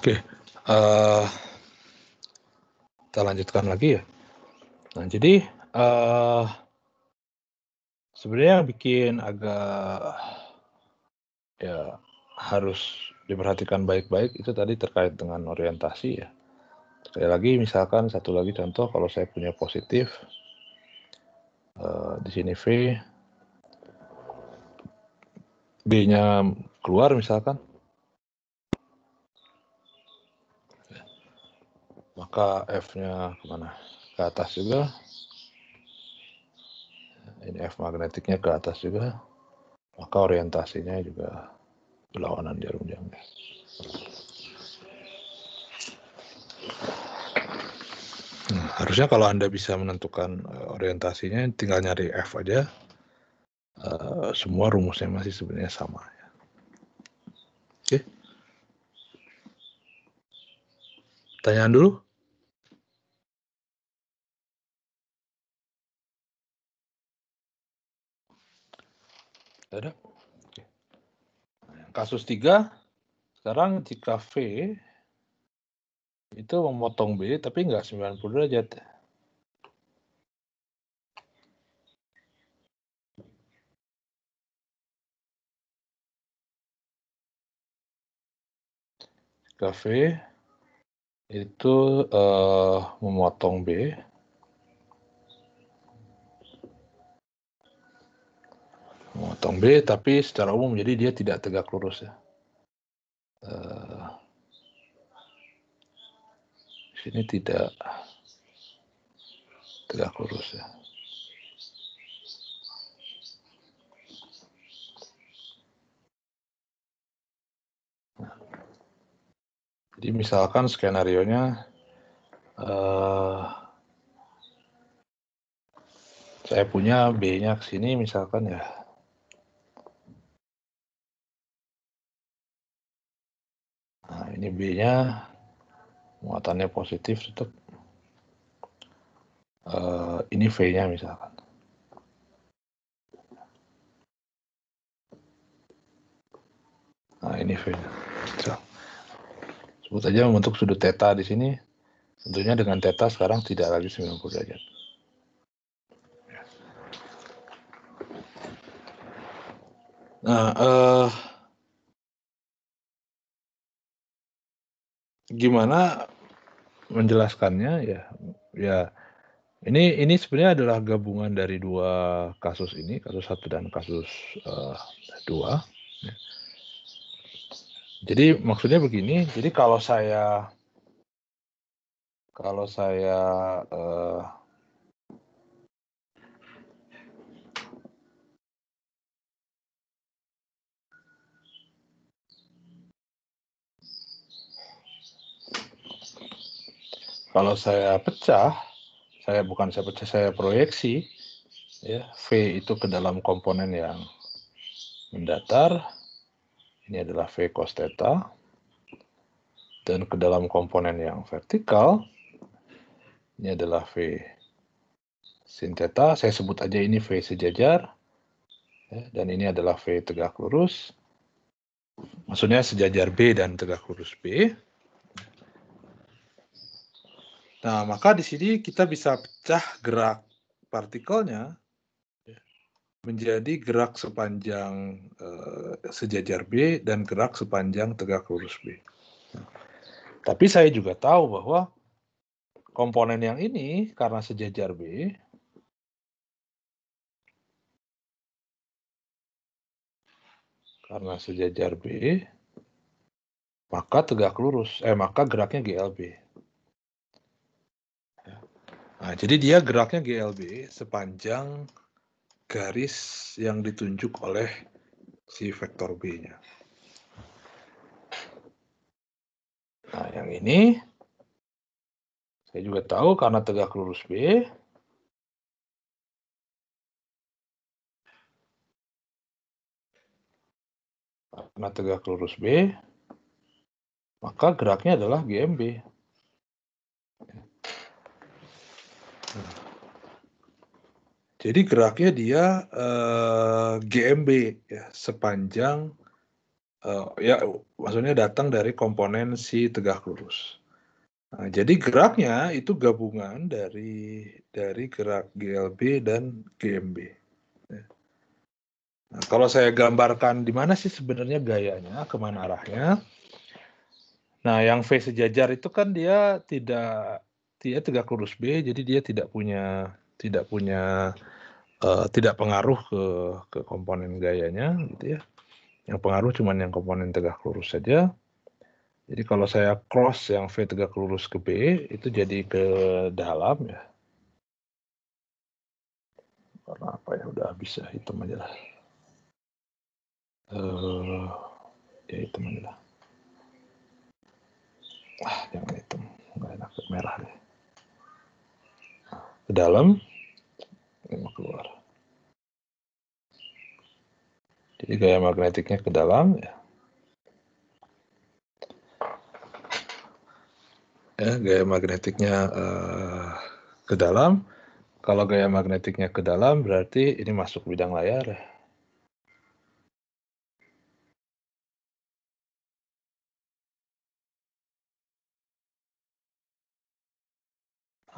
Oke, kita lanjutkan lagi ya. Nah, jadi sebenarnya yang bikin agak ya harus diperhatikan baik-baik itu tadi terkait dengan orientasi ya. Sekali lagi misalkan satu lagi contoh kalau saya punya positif di sini V, B-nya keluar misalkan, maka F-nya kemana? Ke atas juga. Ini F magnetiknya ke atas juga, maka orientasinya juga berlawanan jarum jamnya. Nah, harusnya kalau Anda bisa menentukan orientasinya, tinggal nyari F aja. Semua rumusnya masih sebenarnya sama. Ya. Oke. Pertanyaan dulu? Ada? Oke. Kasus 3, sekarang jika V itu memotong B tapi nggak 90 derajat. Jika V itu memotong B, tapi secara umum jadi dia tidak tegak lurus ya. Sini tidak tegak lurus ya. Jadi misalkan skenarionya saya punya B-nya ke sini misalkan ya. Nah, ini B-nya muatannya positif tetap. Ini V-nya misalkan. Nah, ini V-nya. Sebut aja membentuk sudut theta di sini. Tentunya dengan theta sekarang tidak lagi 90 derajat. Nah, gimana menjelaskannya ya? Ya, ini sebenarnya adalah gabungan dari dua kasus ini, kasus 1 dan kasus 2. Jadi maksudnya begini, jadi kalau saya pecah, saya proyeksi ya, V itu ke dalam komponen yang mendatar, ini adalah V cos theta, dan ke dalam komponen yang vertikal, ini adalah V sin theta, saya sebut aja ini V sejajar, ya, dan ini adalah V tegak lurus, maksudnya sejajar B dan tegak lurus B. Nah, maka di sini kita bisa pecah gerak partikelnya menjadi gerak sepanjang sejajar B dan gerak sepanjang tegak lurus B. Tapi saya juga tahu bahwa komponen yang ini karena sejajar B, maka tegak lurus, maka geraknya GLB. Nah, jadi dia geraknya GLB sepanjang garis yang ditunjuk oleh si vektor B-nya. Nah, yang ini saya juga tahu karena tegak lurus B, maka geraknya adalah GMB. Jadi geraknya dia GMB ya, sepanjang Ya, maksudnya datang dari komponen si tegak lurus. Nah, jadi geraknya itu gabungan dari gerak GLB dan GMB. Ya. Nah, kalau saya gambarkan di mana sih sebenarnya gayanya, kemana arahnya. Nah, yang V sejajar itu kan dia tegak lurus B, jadi dia tidak pengaruh ke komponen gayanya, gitu ya. Yang pengaruh cuma yang komponen tegak lurus saja. Jadi kalau saya cross yang V tegak lurus ke B, itu jadi ke dalam ya. Karena apa ya, udah habis ya, hitam aja lah. Ya hitam aja lah. Jangan hitam, nggak enak, merah deh. Ke dalam, ini keluar. Jadi gaya magnetiknya ke dalam ya. Gaya magnetiknya ke dalam. Kalau gaya magnetiknya ke dalam berarti ini masuk bidang layar ya.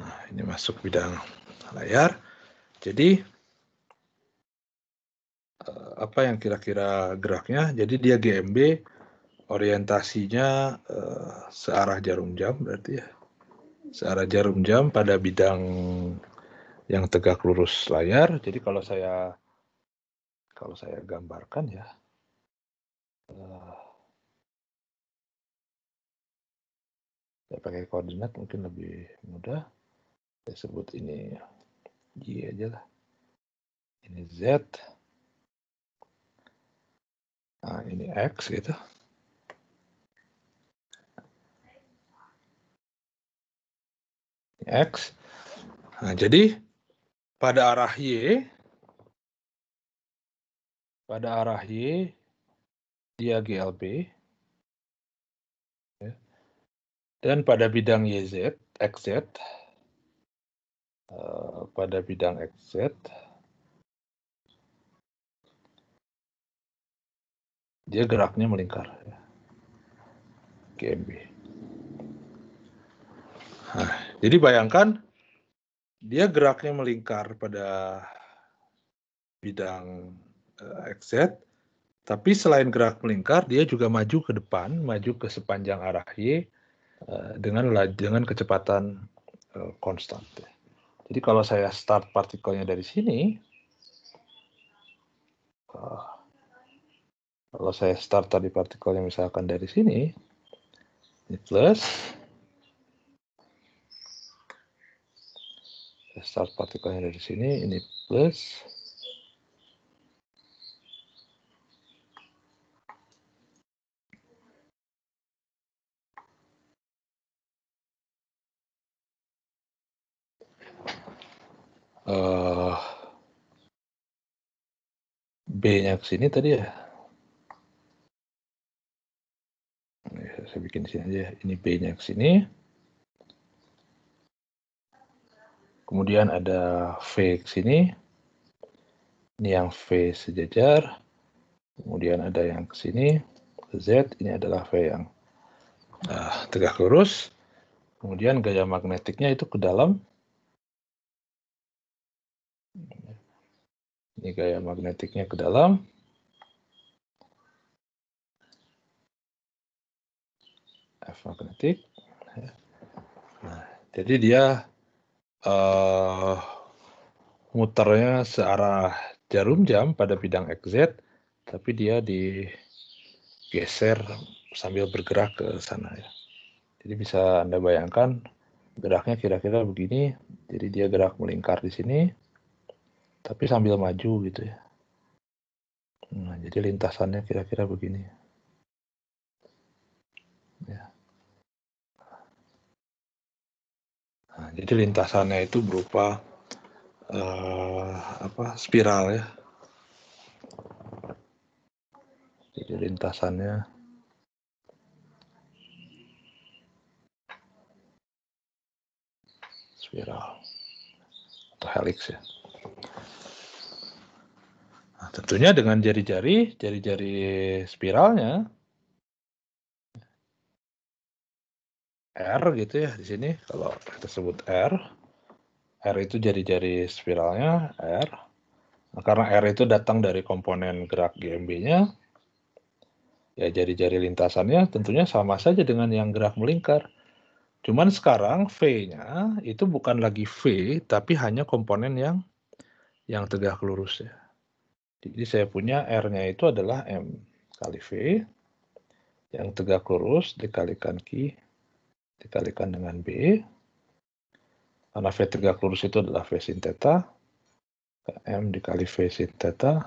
Nah, ini masuk bidang layar. Jadi apa yang kira-kira geraknya? Jadi dia GMB, orientasinya searah jarum jam berarti ya. Searah jarum jam pada bidang yang tegak lurus layar. Jadi kalau saya gambarkan ya, saya pakai koordinat mungkin lebih mudah. Saya sebut ini Y aja lah. Ini Z. Nah, ini X gitu. Ini X. Nah, jadi pada arah Y dia GLB. Ya. Dan pada bidang YZ, XZ, pada bidang XZ, dia geraknya melingkar. Ya. GMB. Nah, jadi bayangkan dia geraknya melingkar pada bidang XZ, tapi selain gerak melingkar, dia juga maju ke depan, maju ke sepanjang arah Y dengan kecepatan konstan. Jadi kalau saya start partikelnya dari sini, kalau saya start tadi partikelnya misalkan dari sini, ini plus, saya start partikelnya dari sini, ini plus, B-nya ke sini tadi ya. Saya bikin di sini aja. Ini B-nya ke sini. Kemudian ada V ke sini. Ini yang V sejajar. Kemudian ada yang ke sini. Z, ini adalah V yang tegak lurus. Kemudian gaya magnetiknya itu ke dalam. Ini gaya magnetiknya ke dalam. F magnetik. Nah, jadi dia muternya searah jarum jam pada bidang XZ, tapi dia digeser sambil bergerak ke sana ya. Jadi bisa Anda bayangkan geraknya kira-kira begini. Jadi dia gerak melingkar di sini, tapi sambil maju gitu ya. Nah, jadi lintasannya kira-kira begini. Ya. Nah, jadi lintasannya itu berupa spiral ya. Jadi lintasannya spiral atau helix ya. Nah, tentunya dengan jari-jari spiralnya R gitu ya di sini, kalau kita sebut R itu jari-jari spiralnya R. Nah, karena R itu datang dari komponen gerak GMB-nya, ya jari-jari lintasannya tentunya sama saja dengan yang gerak melingkar. Cuman sekarang V-nya itu bukan lagi V, tapi hanya komponen yang tegak lurus ya. Jadi saya punya R-nya itu adalah M kali V, yang tegak lurus dikalikan Q, dikalikan dengan B. Karena V tegak lurus itu adalah V sin theta, M dikali V sin theta,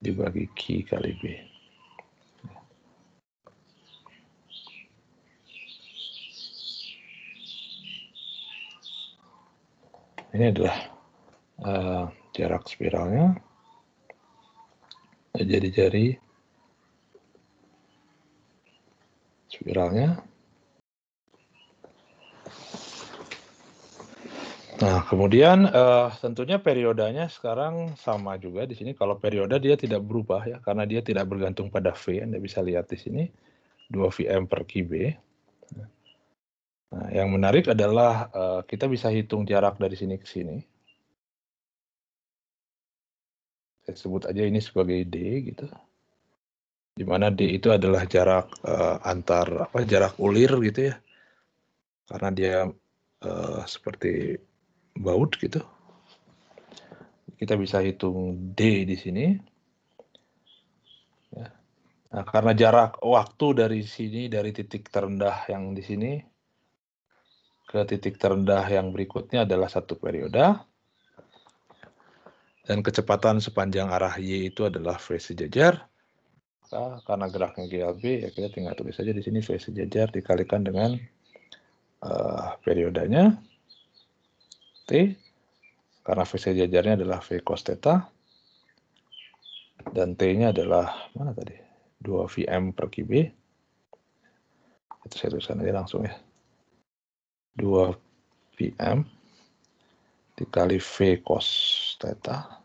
dibagi Q kali B. Ini adalah jarak spiralnya, jari-jari spiralnya. Nah, kemudian tentunya periodanya sekarang sama juga di sini. Kalau periode dia tidak berubah ya, karena dia tidak bergantung pada V. Anda bisa lihat di sini 2 Vm per Qb. Nah, yang menarik adalah kita bisa hitung jarak dari sini ke sini. Saya sebut aja ini sebagai D gitu. Di mana D itu adalah jarak jarak ulir gitu ya. Karena dia seperti baut gitu. Kita bisa hitung D di sini. Ya. Nah, karena jarak waktu dari sini, dari titik terendah yang di sini ke titik terendah yang berikutnya adalah satu periode. Dan kecepatan sepanjang arah Y itu adalah V sejajar. Karena geraknya GLB, ya kita tinggal tulis saja di sini V sejajar dikalikan dengan periodenya T. Karena V sejajarnya adalah V cos theta. Dan T-nya adalah, mana tadi? 2 Vm per Qb. Itu saya tuliskan aja langsung ya. 2 Vm dikali V cos theta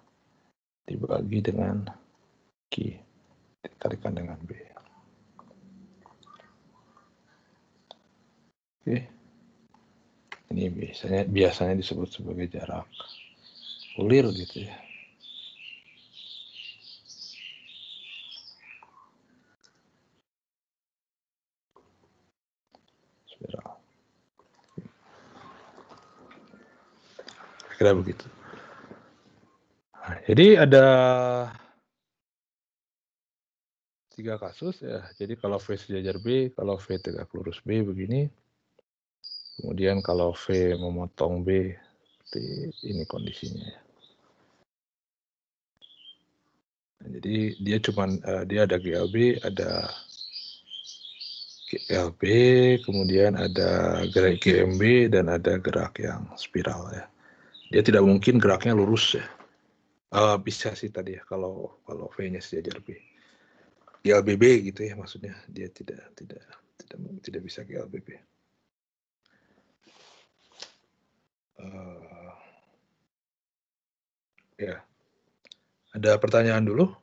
dibagi dengan Q dikalikan dengan B. Oke. Ini biasanya disebut sebagai jarak ulir gitu ya. Spiral. Kira begitu. Nah, jadi ada 3 kasus ya. Jadi kalau V sejajar B, kalau V tegak lurus B begini. Kemudian kalau V memotong B, seperti ini kondisinya ya. Nah, jadi dia dia ada GLB, ada GLB, kemudian ada gerak GMB dan ada gerak yang spiral ya. Dia tidak mungkin geraknya lurus ya. Bisa sih tadi ya kalau V-nya sejajar B. GLBB gitu ya maksudnya. Dia tidak bisa GLBB. Ya. Ada pertanyaan dulu?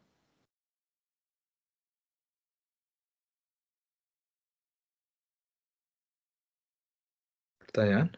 Pertanyaan?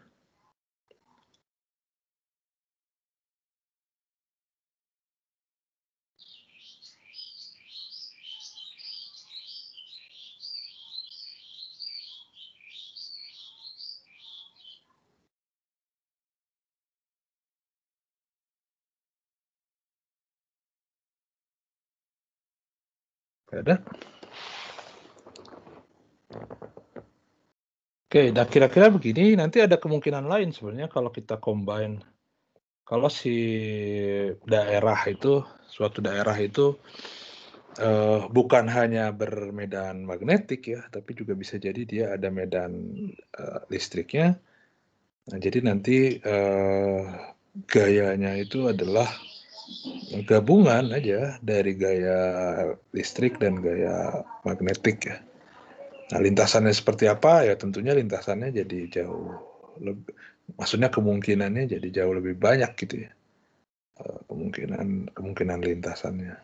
Ada? Oke, nah kira-kira begini, nanti ada kemungkinan lain sebenarnya kalau kita combine. Kalau si suatu daerah itu bukan hanya bermedan magnetik ya, tapi juga bisa jadi dia ada medan listriknya. Nah, jadi nanti gayanya itu adalah gabungan aja dari gaya listrik dan gaya magnetik ya. Nah, lintasannya seperti apa ya, tentunya lintasannya jadi jauh lebih, maksudnya kemungkinannya jadi jauh lebih banyak gitu ya, kemungkinan lintasannya.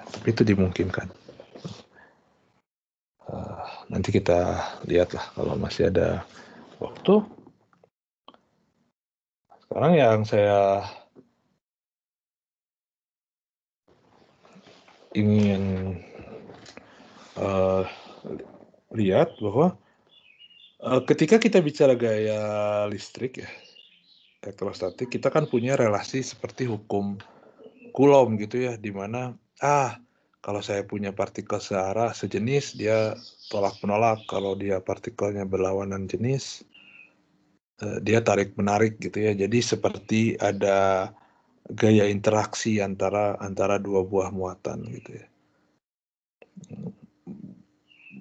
Tapi itu dimungkinkan. nanti kita lihatlah kalau masih ada waktu. Sekarang yang saya ingin lihat bahwa ketika kita bicara gaya listrik ya, elektrostatik, kita kan punya relasi seperti hukum Coulomb gitu ya, di mana kalau saya punya partikel searah sejenis, dia tolak-menolak. Kalau dia partikelnya berlawanan jenis, dia tarik-menarik gitu ya. Jadi seperti ada gaya interaksi antara dua buah muatan gitu ya.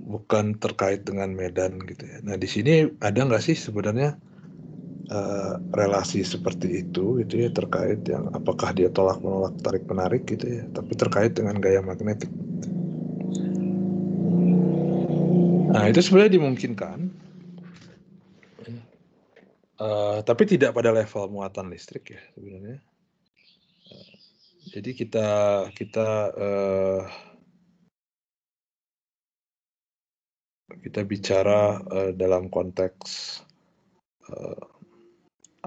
Bukan terkait dengan medan gitu ya. Nah, di sini ada nggak sih sebenarnya relasi seperti itu gitu ya, terkait yang apakah dia tolak-menolak, tarik-menarik gitu ya, tapi terkait dengan gaya magnetik. Nah, itu sebenarnya dimungkinkan, tapi tidak pada level muatan listrik ya sebenarnya. Jadi kita bicara dalam konteks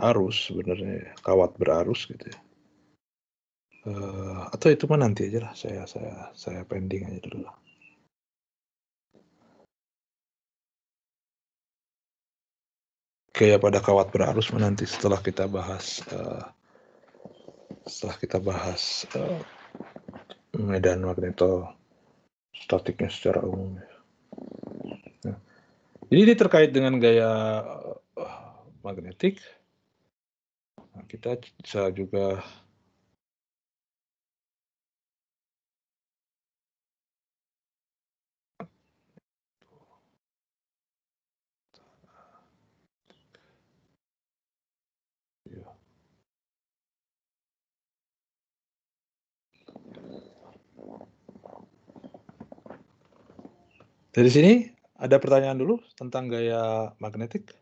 arus sebenarnya ya, kawat berarus gitu ya. Atau itu mah nanti aja lah, saya pending aja dulu lah. Kayak pada kawat berarus mah nanti setelah kita bahas medan magnetostatiknya secara umum. Nah, jadi ini terkait dengan gaya magnetik. Nah, kita bisa juga dari sini ada pertanyaan dulu tentang gaya magnetik.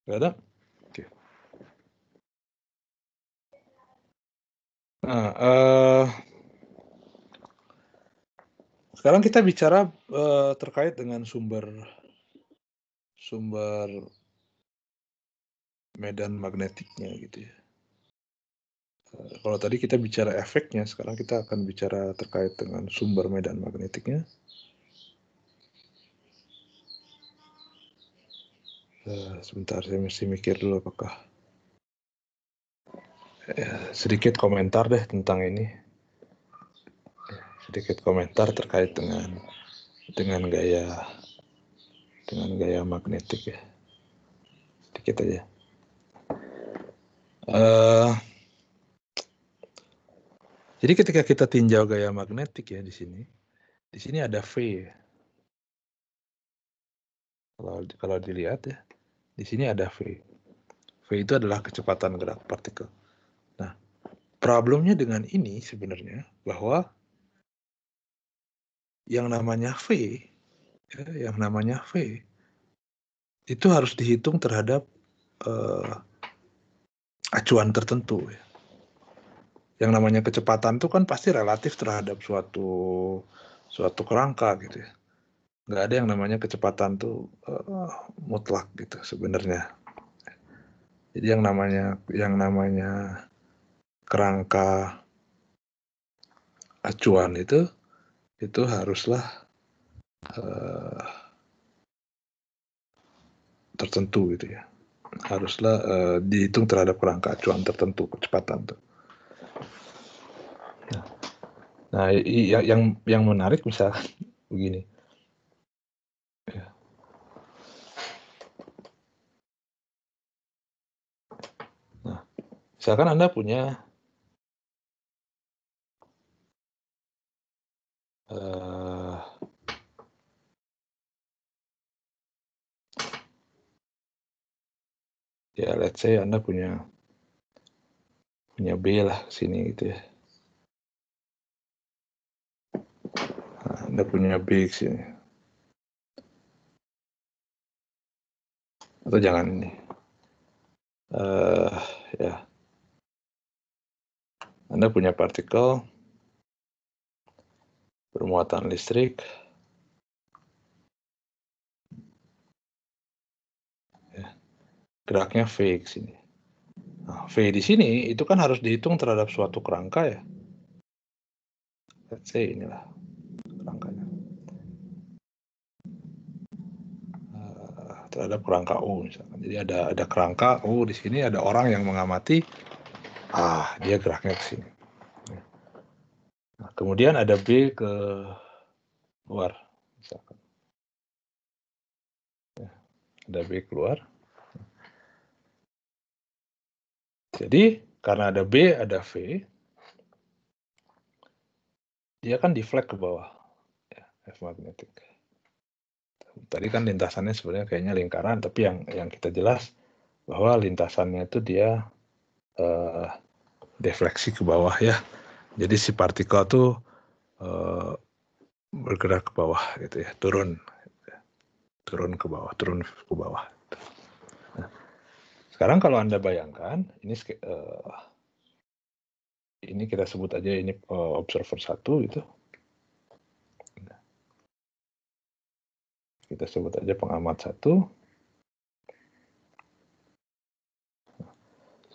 Gak ada? Oke. Nah, sekarang kita bicara terkait dengan sumber medan magnetiknya gitu ya. Kalau tadi kita bicara efeknya, sekarang kita akan bicara terkait dengan sumber medan magnetiknya. Sebentar, saya mesti mikir dulu apakah sedikit komentar deh tentang ini. Sedikit komentar terkait dengan gaya magnetik ya. Sedikit aja. Jadi ketika kita tinjau gaya magnetik ya di sini ada V ya. Kalau dilihat ya, di sini ada V. V itu adalah kecepatan gerak partikel. Nah, problemnya dengan ini sebenarnya bahwa yang namanya V itu harus dihitung terhadap acuan tertentu ya. Yang namanya kecepatan itu kan pasti relatif terhadap suatu kerangka gitu ya. Nggak ada yang namanya kecepatan tuh mutlak gitu sebenarnya. Jadi yang namanya kerangka acuan itu haruslah tertentu gitu ya. Haruslah dihitung terhadap kerangka acuan tertentu kecepatan tuh. Nah, yang menarik misalkan begini. Ya. Nah, misalkan Anda punya ya let's say Anda punya B lah sini gitu ya. Anda punya B sini. Atau jangan ini. Ya. Anda punya partikel bermuatan listrik. Ya. Geraknya V ke sini. Nah, V di sini itu kan harus dihitung terhadap suatu kerangka ya. Let's say inilah kerangkanya. Terhadap kerangka U misalkan. Jadi ada kerangka U di sini, ada orang yang mengamati. Dia geraknya ke sini. Nah, kemudian ada B ke luar misalkan. Ya, ada B keluar. Jadi karena ada B, ada V, dia kan deflect ke bawah. Ya, F magnetic. Tadi kan lintasannya sebenarnya kayaknya lingkaran, tapi yang kita jelas bahwa lintasannya itu dia defleksi ke bawah ya. Jadi si partikel tuh bergerak ke bawah gitu ya, turun ke bawah, Nah, sekarang kalau Anda bayangkan, ini kita sebut aja ini observer 1 gitu. Kita sebut aja pengamat 1.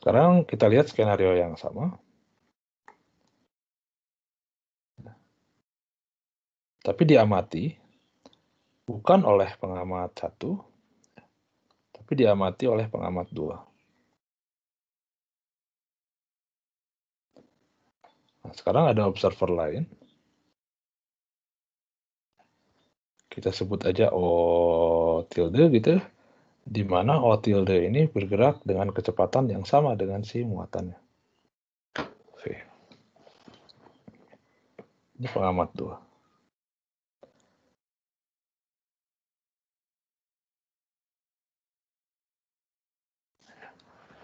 Sekarang kita lihat skenario yang sama. Tapi diamati bukan oleh pengamat 1, tapi diamati oleh pengamat 2. Nah, sekarang ada observer lain. Kita sebut aja O tilde gitu, di mana O tilde ini bergerak dengan kecepatan yang sama dengan si muatannya. V. Ini pengamat 2.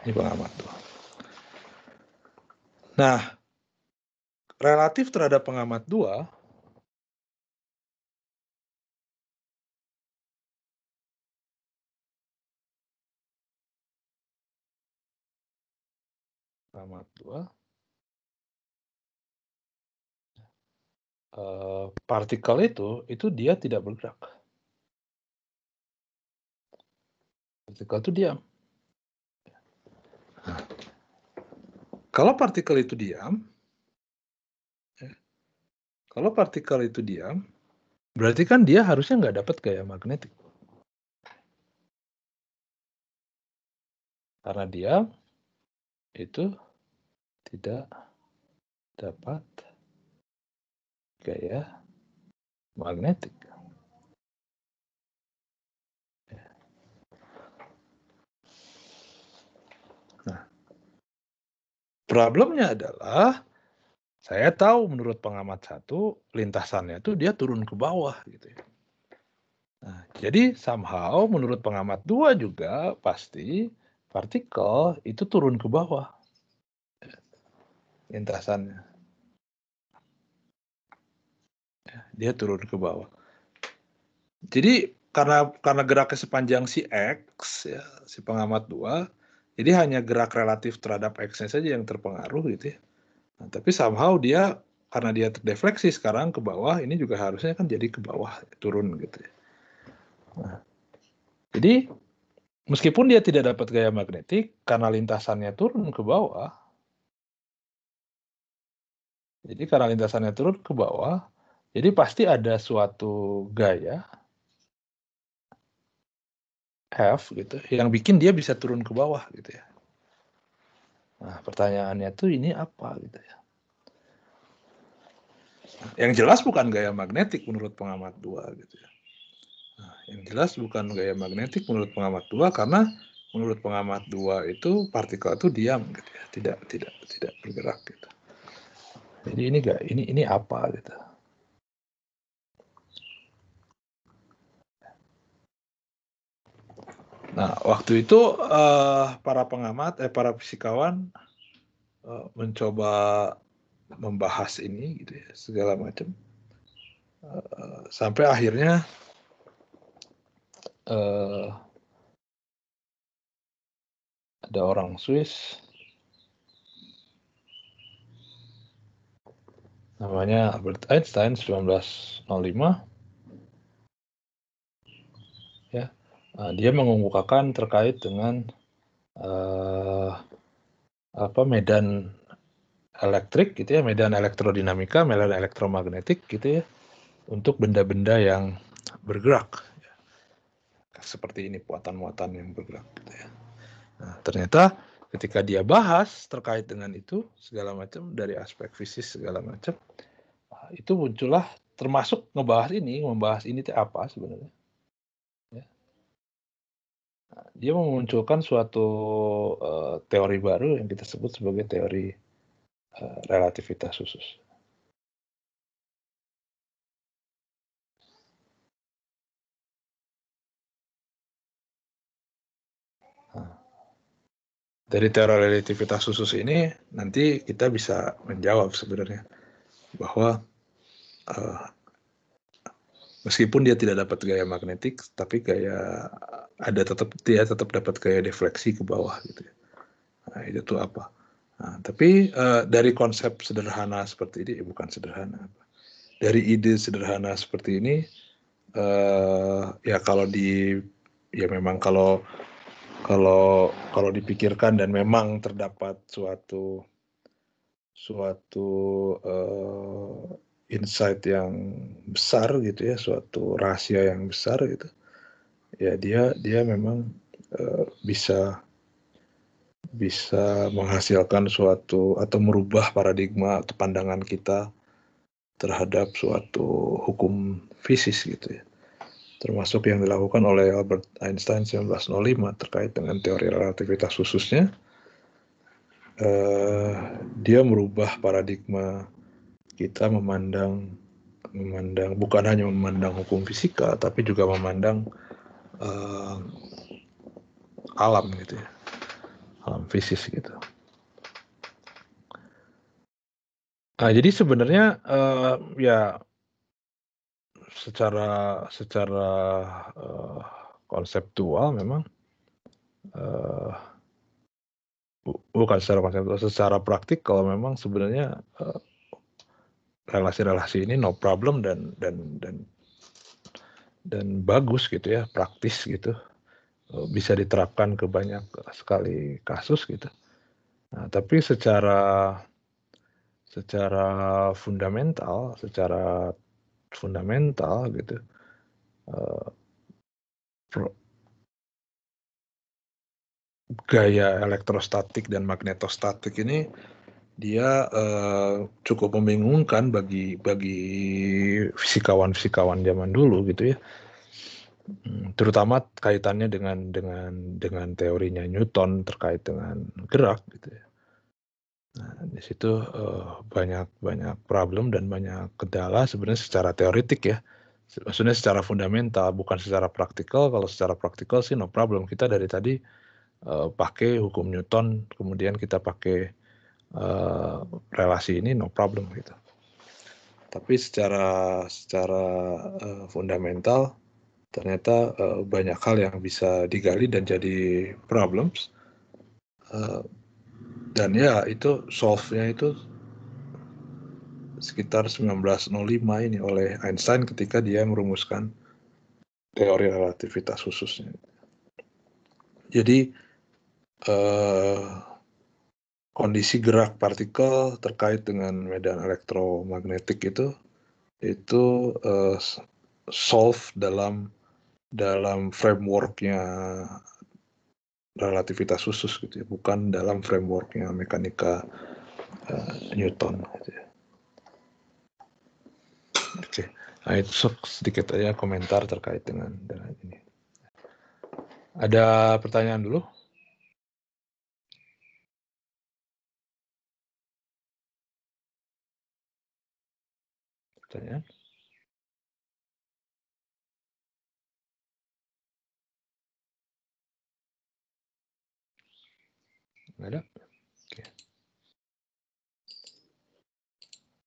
Ini pengamat 2. Nah, relatif terhadap pengamat 2, partikel itu dia tidak bergerak. Partikel itu diam. Nah, kalau partikel itu diam, berarti kan dia harusnya nggak dapat gaya magnetik. Karena dia itu tidak dapat gaya magnetik. Nah, problemnya adalah saya tahu menurut pengamat 1 lintasannya itu dia turun ke bawah gitu ya. Nah, jadi somehow menurut pengamat 2 juga pasti partikel itu turun ke bawah lintasannya. Dia turun ke bawah. Jadi karena geraknya sepanjang si X ya, si pengamat 2, jadi hanya gerak relatif terhadap X-nya saja yang terpengaruh gitu ya. Nah, tapi somehow dia karena dia terdefleksi sekarang ke bawah, ini juga harusnya kan jadi ke bawah, turun gitu ya. Nah, jadi meskipun dia tidak dapat gaya magnetik karena lintasannya turun ke bawah, jadi pasti ada suatu gaya F gitu yang bikin dia bisa turun ke bawah gitu ya. Nah, pertanyaannya tuh ini apa gitu ya. Yang jelas bukan gaya magnetik menurut pengamat 2 gitu ya. Nah, yang jelas bukan gaya magnetik menurut pengamat 2 karena menurut pengamat 2 itu partikel itu diam gitu ya, tidak bergerak gitu. Jadi ini apa gitu. Nah, waktu itu para fisikawan mencoba membahas ini gitu ya, segala macam. sampai akhirnya ada orang Swiss namanya Albert Einstein 1905 ya, dia mengemukakan terkait dengan medan elektrik gitu ya, medan elektrodinamika, medan elektromagnetik gitu ya, untuk benda-benda yang bergerak ya. Seperti ini muatan-muatan yang bergerak gitu ya. Nah, ternyata ketika dia bahas terkait dengan itu segala macam dari aspek fisik segala macam, itu muncullah termasuk membahas ini itu apa sebenarnya. Ya. Nah, dia memunculkan suatu teori baru yang kita sebut sebagai teori relativitas khusus. Nah, dari teori relativitas khusus ini nanti kita bisa menjawab sebenarnya bahwa meskipun dia tidak dapat gaya magnetik, tapi dia tetap dapat gaya defleksi ke bawah gitu ya. Nah, itu tuh apa? Nah, tapi dari konsep sederhana seperti ini, bukan sederhana, dari ide sederhana seperti ini, ya memang kalau dipikirkan dan memang terdapat suatu insight yang besar gitu ya, suatu rahasia yang besar gitu. Ya dia memang bisa menghasilkan suatu atau merubah paradigma atau pandangan kita terhadap suatu hukum fisis gitu ya. Termasuk yang dilakukan oleh Albert Einstein 1905 terkait dengan teori relativitas khususnya. Dia merubah paradigma kita memandang bukan hanya memandang hukum fisika, tapi juga memandang alam gitu ya, alam fisis gitu. Nah, jadi sebenarnya ya secara konseptual memang bukan secara konseptual, secara praktikal memang sebenarnya relasi-relasi ini no problem dan bagus gitu ya, praktis gitu, bisa diterapkan ke banyak sekali kasus gitu. Nah, tapi secara fundamental gitu, gaya elektrostatik dan magnetostatik ini dia cukup membingungkan bagi fisikawan zaman dulu gitu ya, terutama kaitannya dengan teorinya Newton terkait dengan gerak gitu ya. Nah, di situ banyak problem dan banyak kendala sebenarnya secara teoritik ya. Maksudnya secara fundamental, bukan secara praktikal. Kalau secara praktikal sih no problem. Kita dari tadi pakai hukum Newton, kemudian kita pakai relasi ini no problem gitu. Tapi secara fundamental ternyata banyak hal yang bisa digali dan jadi problems. Dan ya itu solve-nya itu sekitar 1905 ini oleh Einstein ketika dia merumuskan teori relativitas khususnya. Jadi kondisi gerak partikel terkait dengan medan elektromagnetik itu solve dalam frameworknya relativitas khusus gitu ya, bukan dalam frameworknya mekanika Newton gitu ya. Oke. Nah, itu sedikit aja komentar terkait dengan ini. Ada pertanyaan dulu? Pertanyaan? Nggak ada?